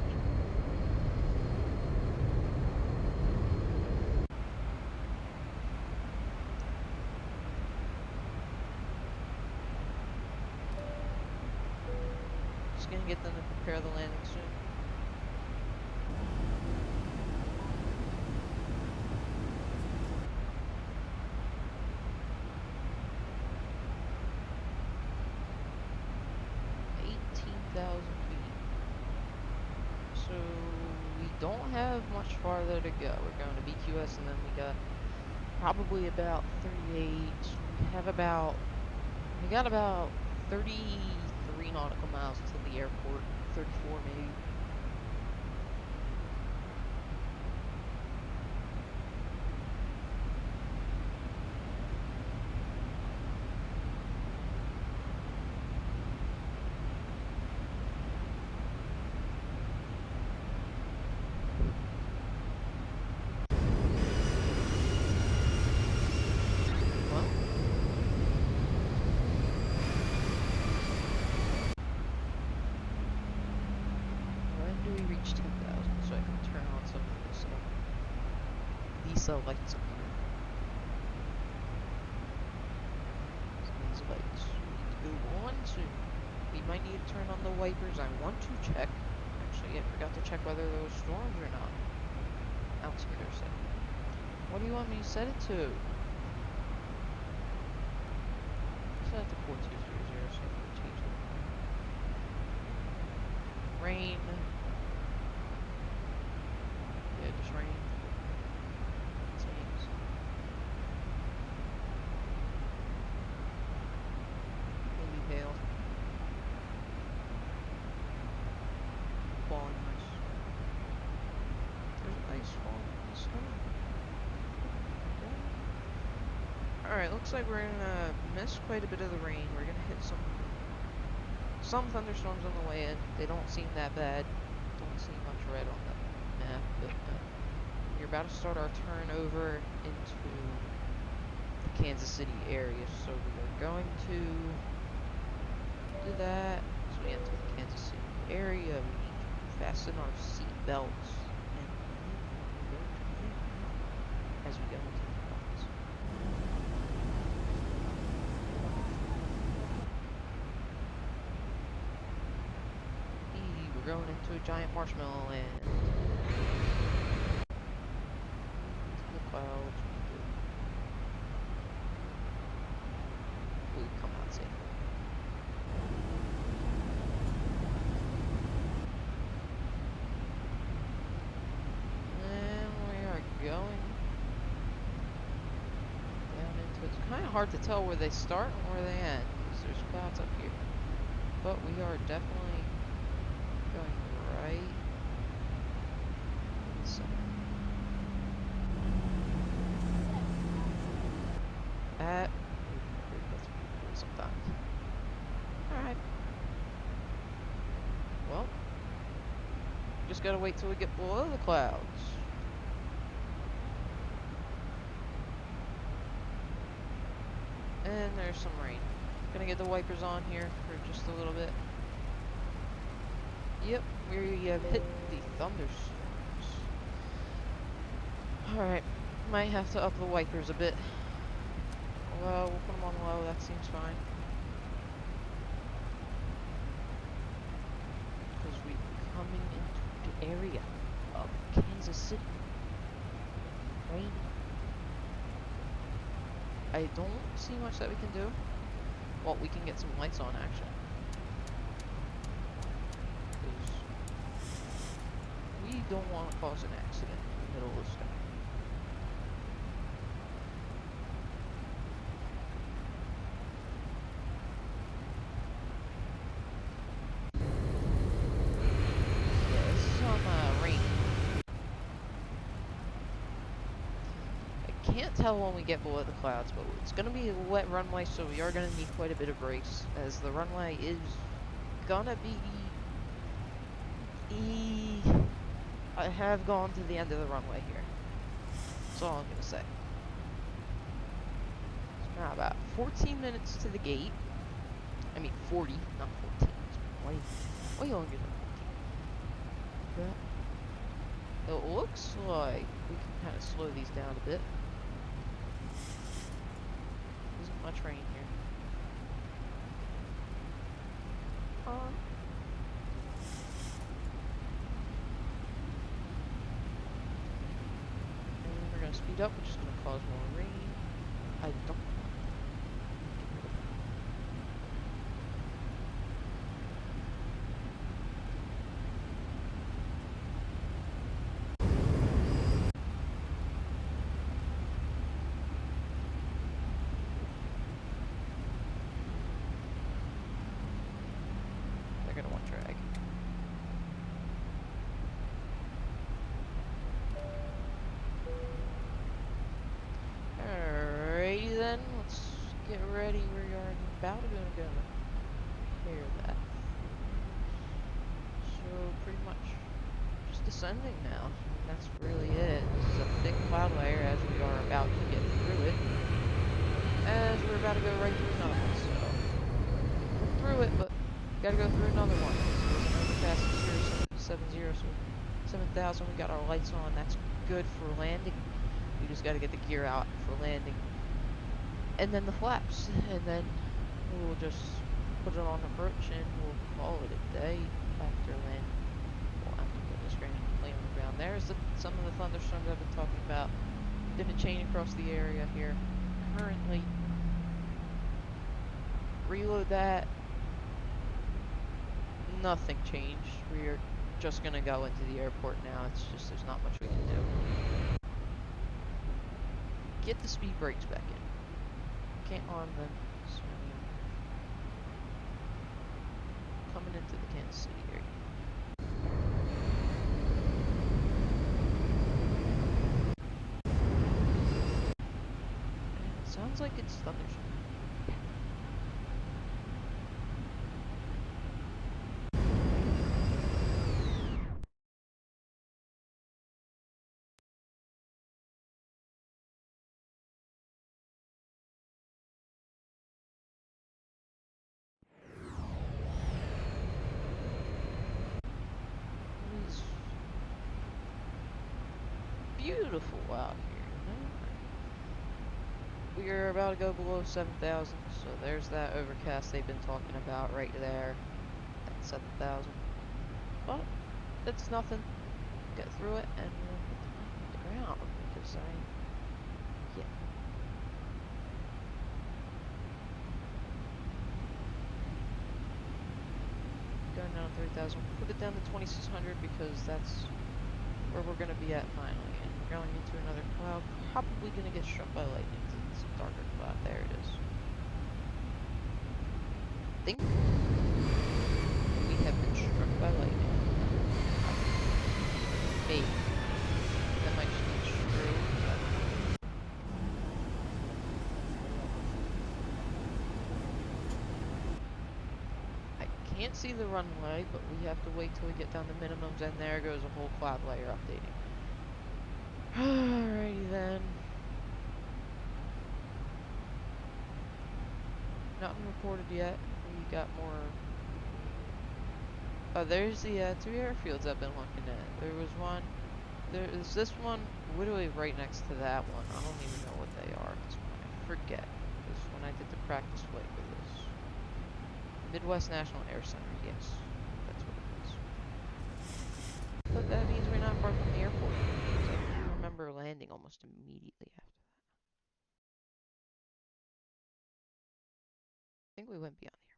Just gonna get them to prepare the landing soon. So we don't have much farther to go. We're going to BQS and then we got probably about 38. We got about 33 nautical miles to the airport. 34 maybe. Reach 10,000 so I can turn on some of this these lights up here. These lights need to go on soon. We might need to turn on the wipers. I want to check. Actually, I forgot to check whether there was storms or not. Altimeter setting. What do you want me to set it to? Set it to 4200 so I can change it. Rain. Yeah, just rain. Seems. Maybe hail. Falling ice. There's ice falling snow. Alright, looks like we're gonna miss quite a bit of the rain. We're gonna hit some thunderstorms on the way in. They don't seem that bad. Don't see much red on the map, but we're about to start our turn over into the Kansas City area, so we are going to do that. So we enter the Kansas City area. We need to fasten our seat belts as we go into the clouds. We're going into a giant marshmallow land. The clouds. We come out safe. And we are going down into it. It's kind of hard to tell where they start and where they end because there's clouds up here. But we are definitely going right just gotta wait till we get below the clouds. And there's some rain. Gonna get the wipers on here for just a little bit. Yep, we have hit the thunderstorms. Alright, might have to up the wipers a bit. Well, we'll put them on low, that seems fine. Because we're coming into the area of Kansas City. Rain. I don't see much that we can do. Well, we can get some lights on, actually. Because we don't want to cause an accident in the middle of the sky. Yeah, this is some rain. I can't tell when we get below the clouds, but it's going to be a wet runway, so we are going to need quite a bit of brakes, as the runway is gonna be... I have gone to the end of the runway here. That's all I'm gonna say. It's now about 14 minutes to the gate. I mean 40, not 14. It's way longer than 14. But it looks like we can kind of slow these down a bit. Isn't much rain here. And we're gonna speed up, which is gonna cause more rain. I don't. They're gonna want drag. Alrighty then, let's get ready. We are about to go repair that. So pretty much just descending now. And that's really it. This is a thick cloud layer as we are about to get through it. As we're about to go right through another one. So we're through it, but gotta go through another one. So there's an overcast here, 70, so 7,000. We got our lights on. That's good for landing. We just got to get the gear out for landing. And then the flaps. And then we'll just put it on approach and we'll call it a day after landing. We'll have to put this lane on the ground. There's some of the thunderstorms I've been talking about. Didn't chain across the area here. Currently. Reload that. Nothing changed. We are just going to go into the airport now. It's just there's not much we can do. Get the speed brakes back in. Can't arm them. So coming into the Kansas City area. And it sounds like it's thunderstorm. It's beautiful out here, you know? We are about to go below 7,000, so there's that overcast they've been talking about right there at 7,000. But it's nothing. Get through it and we'll hit the ground because yeah. Going down to 3,000. Put it down to 2,600 because that's where we're going to be at finally. And we're going into another cloud. Probably going to get struck by lightning. It's a darker cloud. There it is. I think we have been struck by lightning. Maybe. That might just be true. I can't see the runway, but we have to wait till we get down to minimums, and there goes a whole cloud layer updating. Alrighty then. Nothing reported yet. We got more. Oh, there's the 2 airfields I've been looking at. There was one. There is this one literally right next to that one. I don't even know what they are at this point. I forget. This when I did the practice flight for this. Midwest National Air Center, yes. That's what it is. But that means we're not far from the airport. So I do remember landing almost immediately after that. I think we went beyond the airport.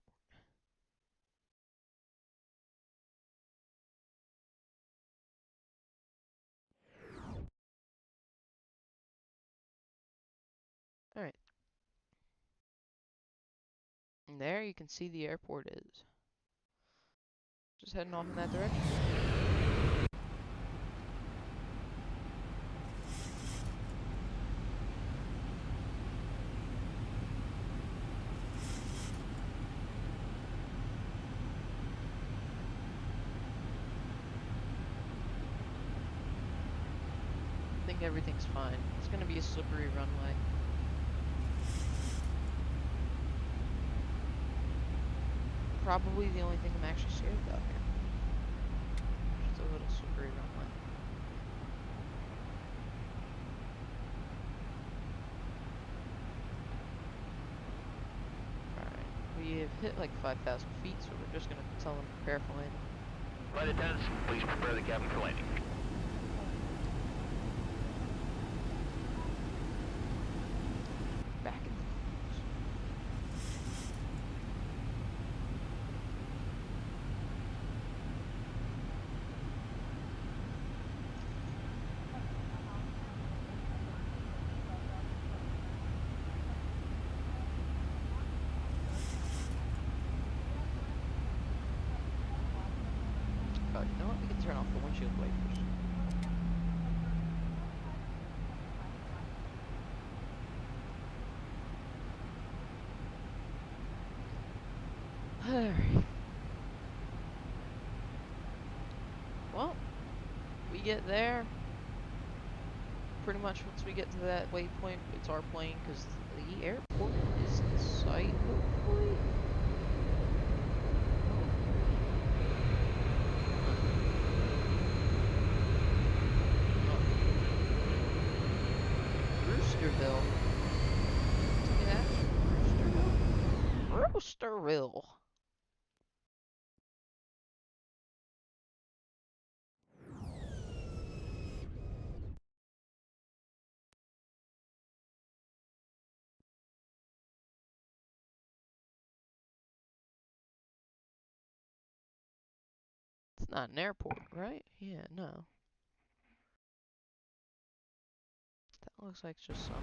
Alright. And there you can see the airport is. Just heading off in that direction. I think everything's fine. It's gonna be a slippery runway. Probably the only thing I'm actually scared about here. Just a little slippery runway. Alright, we have hit like 5,000 feet, so we're just gonna tell them to prepare for landing. Flight attendants, please prepare the cabin for landing. Back in the oh, you know what? We can turn off the windshield wipers. Alright. Well, we get there. Pretty much once we get to that waypoint, it's our plane because the airport is in sight, hopefully. Roosterville. Tell me that. Roosterville? Roosterville. It's not an airport, right? Yeah, no. That looks like just some.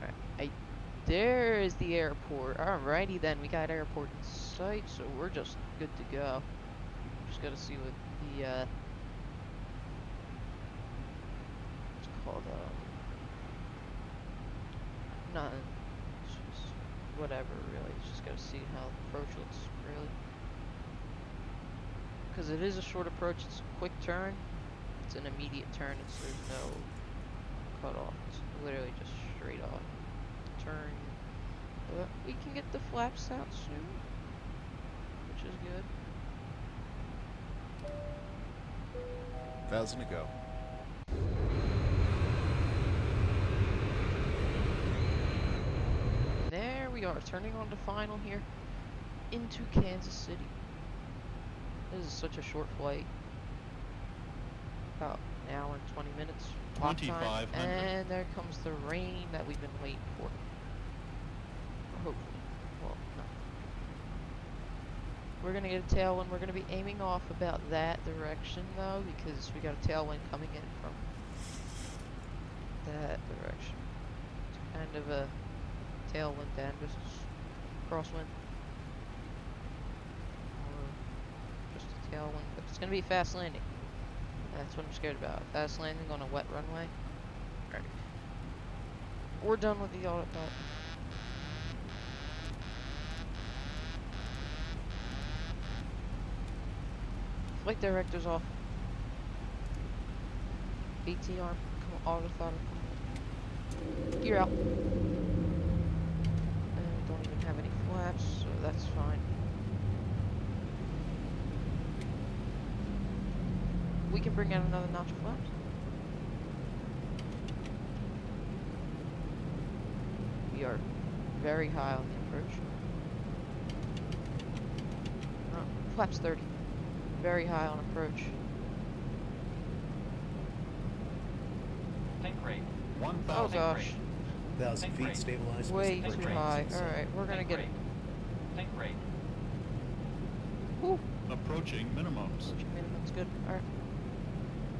Alright, there is the airport. Alrighty then, we got airport in sight, so we're just good to go. Just gotta see what the, what's it called, not, it's just whatever, really. Just gotta see how the approach looks, really. Because it is a short approach, it's a quick turn. It's an immediate turn, there's no cut off. It's literally just straight off. Turn. But we can get the flaps out soon, which is good. 1,000 to go. There we are, turning on to final here into Kansas City. This is such a short flight. About an hour and 20 minutes. Walk time, 2500. and there comes the rain that we've been waiting for. Or hopefully. Well, no. We're gonna get a tailwind. We're gonna be aiming off about that direction though, because we got a tailwind coming in from that direction. It's kind of a tailwind and just crosswind. Or just a tailwind, but it's gonna be a fast landing. That's what I'm scared about. Fast landing on a wet runway. Alright. We're done with the autopilot. Flight director's off. ATR, come on, auto throttle, come on. Gear out. And don't even have any flaps, so that's fine. We can bring out another notch of flaps. We are very high on the approach. Flaps 30. Very high on approach. Tank rate. 1,000. Oh gosh. 1,000 feet stabilized. Way Pacific too Rim. high. Alright, we're gonna Tank get rate. Tank rate. Woo! Approaching minimums. Minimum's good. Alright.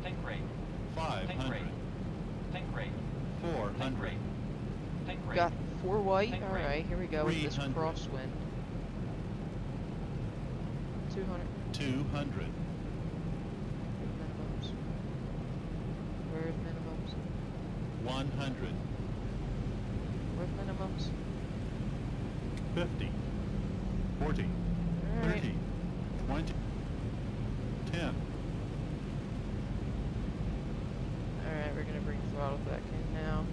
Tank rate. Tank 500. rate. Tank rate. Tank 400. rate. Tank rate. Got 4 white. Tank rate. Alright, here we go with this 300. crosswind. 200. 200. Minimums. Where's minimums? 100. Where's minimums? 50. 40. Alright. 30. 20. 10. Alright, we're gonna bring throttle back in now.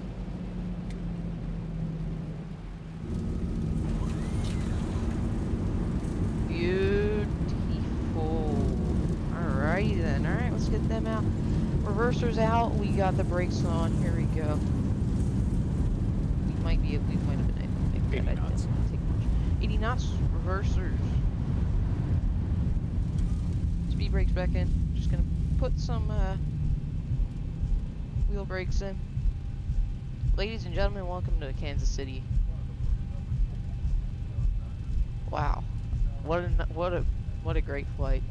Beautiful. Alrighty then. Alright, let's get them out. Reverser's out. We got the brakes on. Here we go. We might have been able to make 80 that. I knots. didn't take much. 80 knots. Reversers. Speed brakes back in. Just gonna put some wheel brakes in. Ladies and gentlemen, welcome to Kansas City. Wow, what a great flight.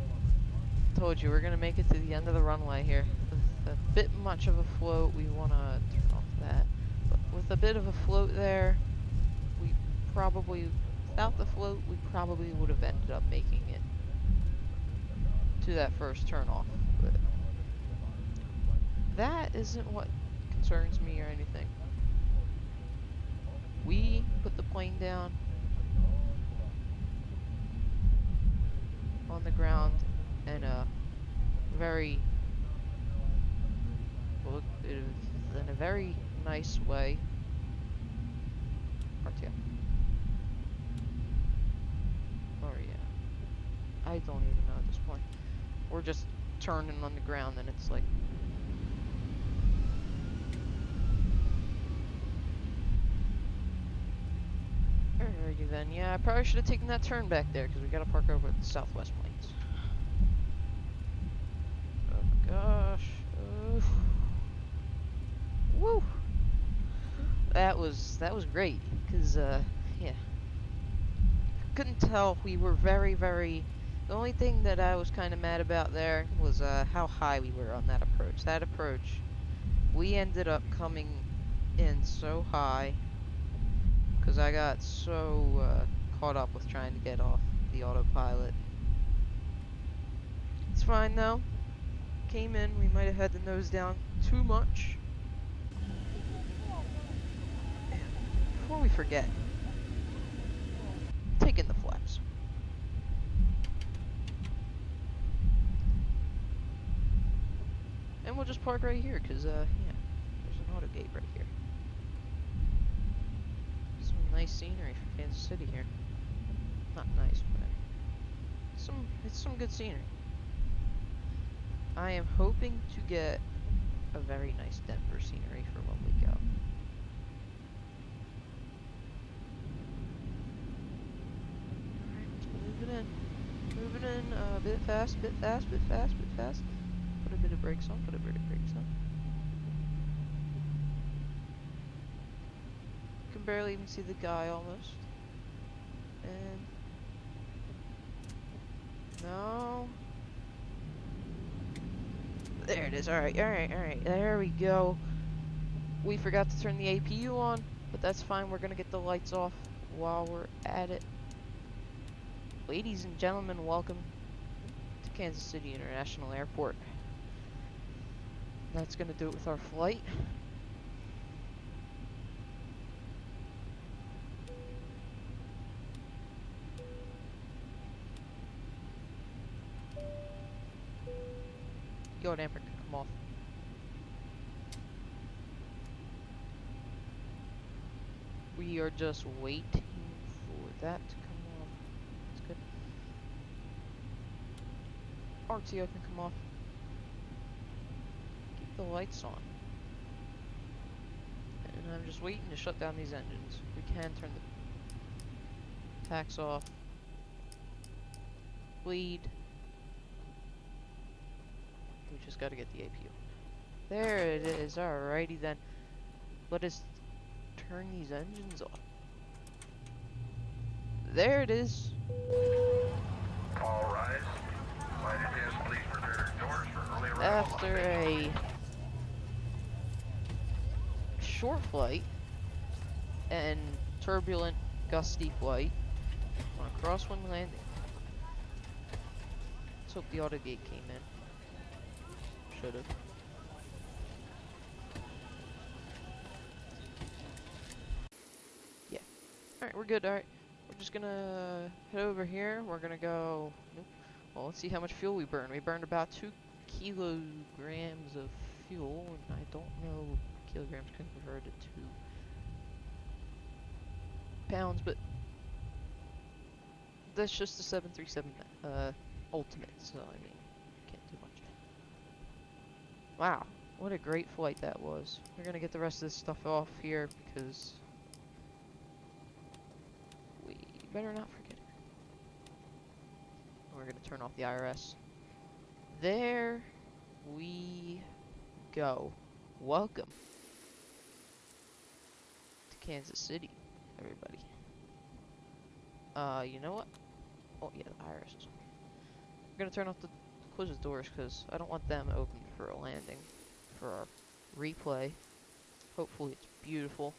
Told you we're gonna make it to the end of the runway here. With a bit much of a float, we wanna turn off that. But with a bit of a float there, we probably, without the float, we probably would have ended up making it to that first turn off. But that isn't what concerns me or anything. We put the plane down on the ground in a very in a very nice way. RTO. Or yeah. I don't even know at this point. We're just turning on the ground and it's like alrighty then, yeah, I probably should have taken that turn back there because we gotta park over at the Southwest Plains. Oh my gosh. Oof. Woo! That was great because yeah. Couldn't tell. We were very the only thing that I was kind of mad about there was how high we were on that approach. That approach, we ended up coming in so high because I got so caught up with trying to get off the autopilot. It's fine though. Came in, we might have had the nose down too much. And before we forget, taking the flaps. And we'll just park right here, because, yeah, there's an auto gate right here. Some nice scenery for Kansas City here. Not nice, but it's some good scenery. I am hoping to get a very nice Denver scenery for when we go. Alright, moving in, bit fast. Put a bit of brakes on, Can barely even see the guy almost. And no. There it is. Alright. There we go. We forgot to turn the APU on, but that's fine. We're gonna get the lights off while we're at it. Ladies and gentlemen, welcome to Kansas City International Airport. That's gonna do it with our flight. Yaw damper can come off. We are just waiting for that to come off. That's good. RTO can come off. Keep the lights on. And I'm just waiting to shut down these engines. We can turn the tax off. Bleed. We just gotta get the APU. There it is. Alrighty then. Let us turn these engines off. There it is. All rise. Flight attendants, please prepare your doors for early arrival. After a short flight and turbulent, gusty flight on a crosswind landing. Let's hope the auto gate came in. Should've. Yeah. Alright, we're good. Alright. We're just gonna head over here. We're gonna go. Nope. Well, let's see how much fuel we burned. We burned about 2 kilograms of fuel, and I don't know if kilograms can convert it to pounds, but that's just the 737 Ultimate, so I mean, can't do much. Wow, what a great flight that was. We're gonna get the rest of this stuff off here because we better not forget it. We're gonna turn off the IRS. There we go. Welcome to Kansas City, everybody. You know what? Oh yeah, the IRS is on. We're gonna turn off close the doors because I don't want them open for a landing for our replay. Hopefully it's beautiful.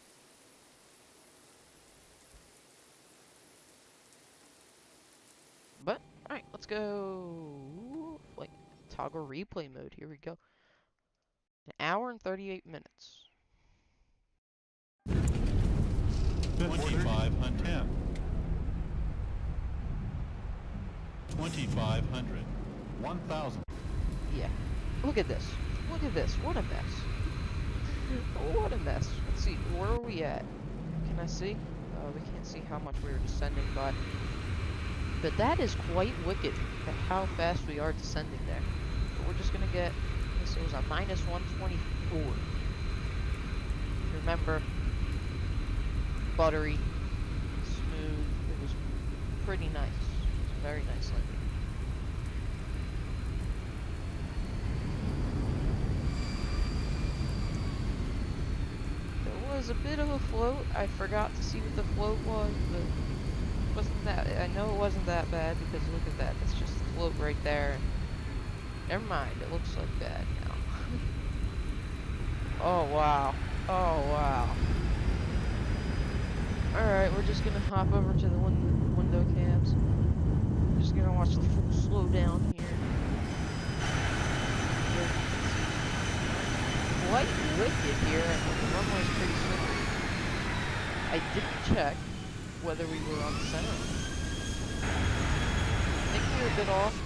But alright, let's go. Like toggle replay mode. Here we go. 1 hour and 38 minutes. 55 on 10. 2,500. 1,000. Yeah. Look at this. Look at this. What a mess. What a mess. Let's see. Where are we at? Can I see? We can't see how much we were descending by. But that is quite wicked at how fast we are descending there. But we're just gonna get. This was a minus 124. Remember, buttery, smooth. It was pretty nice. It was a very nice landing. There was a bit of a float. I forgot to see what the float was, but it wasn't that. I know it wasn't that bad because look at that. That's just the float right there. Never mind. It looks like bad now. Oh wow. Oh wow. Alright, we're just gonna hop over to the window cams. Just gonna watch the full slow down here. Quite wicked here, and the runway's pretty slippery. I didn't check whether we were on center. I think we were a bit off.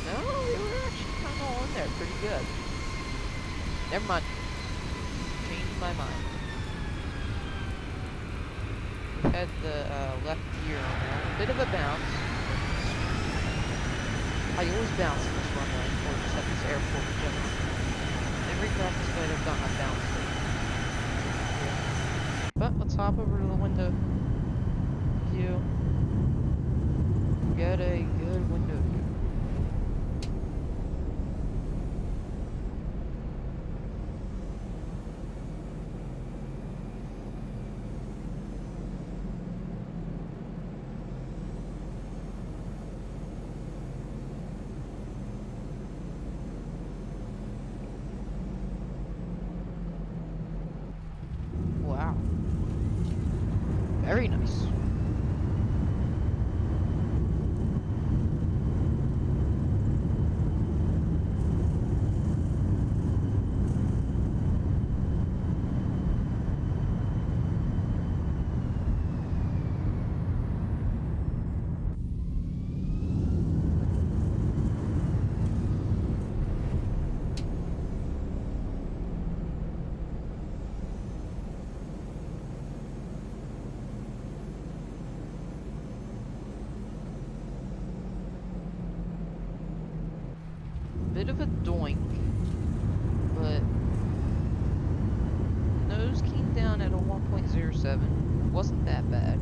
No, we were actually kind of on there pretty good. Never mind. Changed my mind. We had the left gear on there. A bit of a bounce. I always bounce in this runway, or just at this airport in general. Every practice flight I've done, I've bounced it. But let's hop over to the window view. Get a good window view. Wow. Very nice. bit of a doink, but nose came down at a 1.07. Wasn't that bad.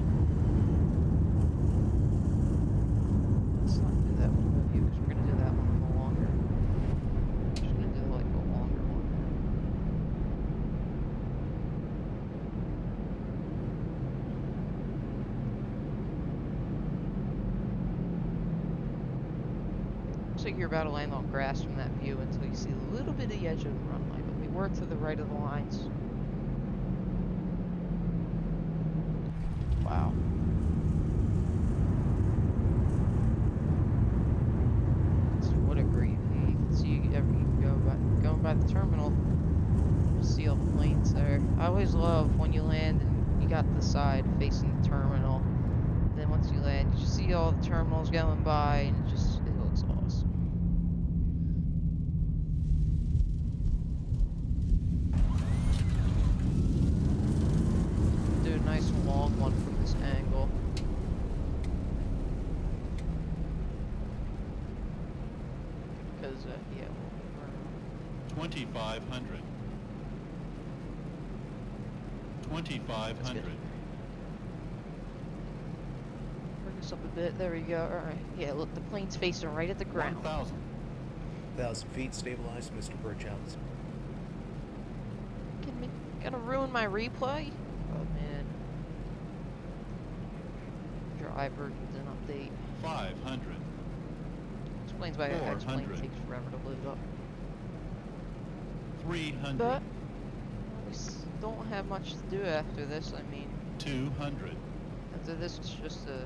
Let's not do that one with you, because we're gonna do that one a little longer. Just gonna do like a longer one. Looks like you're about to land on grass from that view until you see a little bit of the edge of the runway, but we were to the right of the lines. Wow. What a great view. You can see you can go going by the terminal. You see all the planes there. I always love when you land and you got the side facing the terminal. Then once you land, you just see all the terminals going by, and it looks awesome. Do a nice long one from this angle. Because, yeah, 2,500. 2,500. bring this up a bit. There we go. Alright. Yeah, look, the plane's facing right at the ground. 1,000. 1,000 feet, stabilized, Mr. Birchhouse. Gonna ruin my replay? Oh, man. Driver didn't update. 500. Explains why that plane 400. takes forever to load up. 300. But we don't have much to do after this. I mean, 200. after this is just the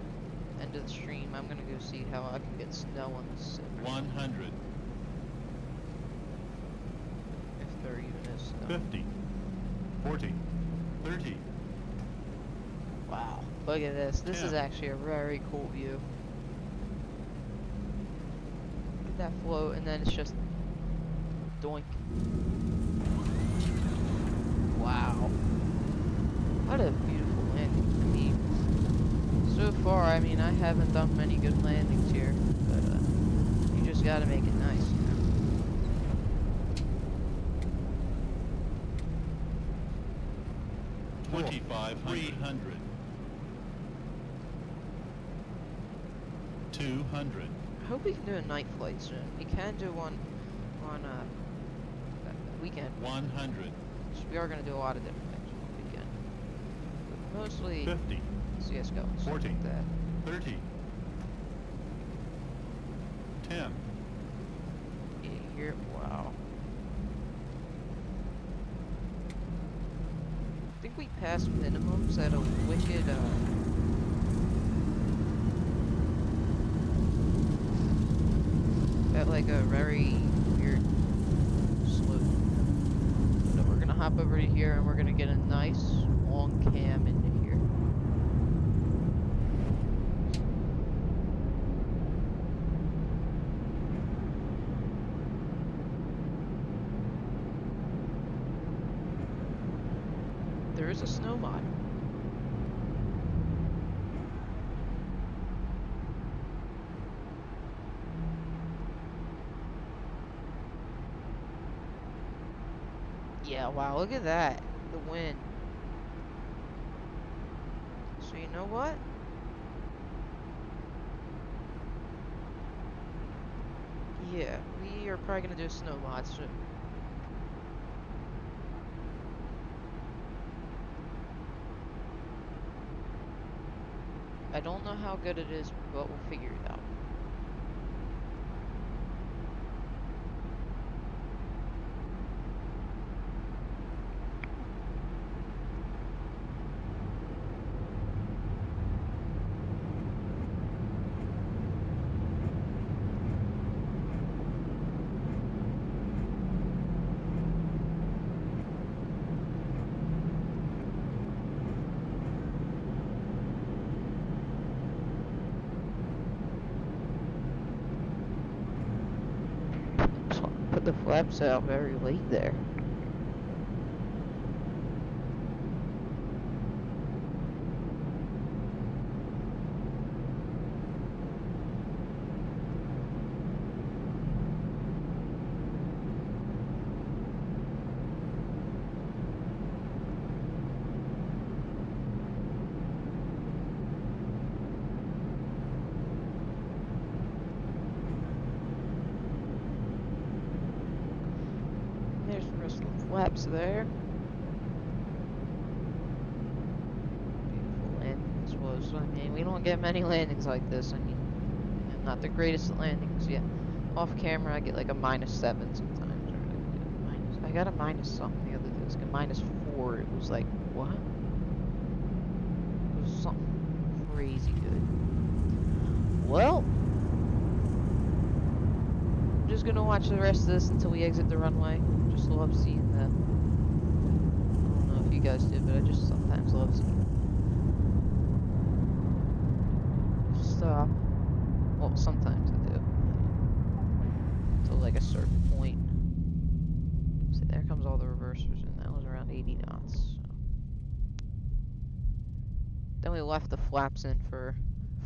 end of the stream. I'm gonna go see how I can get snow on this city. 100. If there even is snow. 50. 40. 30. Wow, look at this. This is 10. actually a very cool view. Look at that float, and then it's just doink. Wow. What a beautiful landing. I mean, so far, I mean, I haven't done many good landings here, but you just gotta make it nice. 25. 300. 200. I hope we can do a night flight soon. We can do one on weekend. 100. So we are gonna do a lot of different things on the weekend, but mostly 50. CS:GO and stuff 40. like that. 30. 10. Yeah, here, wow. I think we passed minimums at a wicked, at like a very weird slope. So we're gonna hop over to here and we're gonna get a nice long cam into here. There is a snow mod. Yeah, wow, look at that. The wind. So you know what? Yeah, we are probably gonna do a snow mod soon. I don't know how good it is, but we'll figure it out. Put the flaps out very late there. Nice little flaps there. Beautiful landing this was. I mean, we don't get many landings like this. I mean, not the greatest at landings yet. Off camera, I get like a -7 sometimes. Or I got a minus something the other day. It was like a -4. It was like, what? It was something crazy good. Well, I'm just gonna watch the rest of this until we exit the runway. Just love seeing the. I don't know if you guys do, but I just sometimes love seeing it. Stop. Well, sometimes I do. Until like a certain point. See, there comes all the reversers, and that was around 80 knots. So. Then we left the flaps in for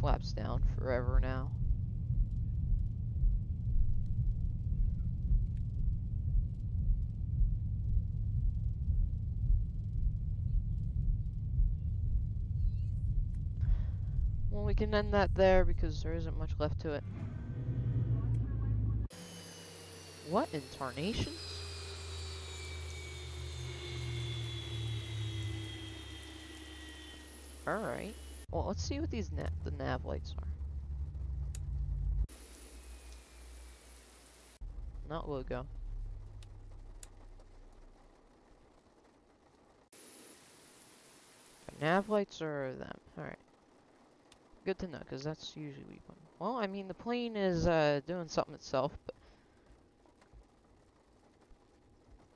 flaps down forever now. Well, we can end that there because there isn't much left to it. What in tarnations? Alright. Well, let's see what these the nav lights are. Not logo. Nav lights are them. Alright. Good to know, because that's usually one. Well, I mean, the plane is doing something itself, but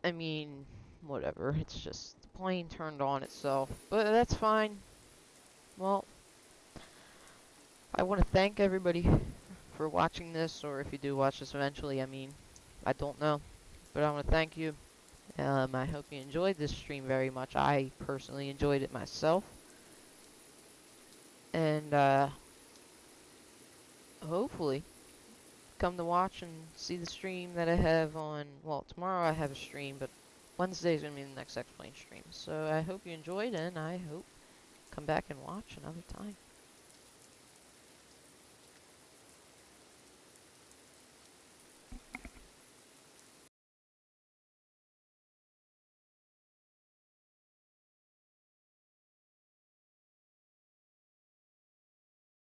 I mean, whatever. It's just the plane turned on itself, but that's fine. Well, I want to thank everybody for watching this, or if you do watch this eventually, I mean, I don't know, but I want to thank you. I hope you enjoyed this stream very much. I personally enjoyed it myself. And, hopefully, come to watch and see the stream that I have on, well, tomorrow I have a stream, but Wednesday's going to be the next X-Plane stream. So I hope you enjoyed, and I hope come back and watch another time.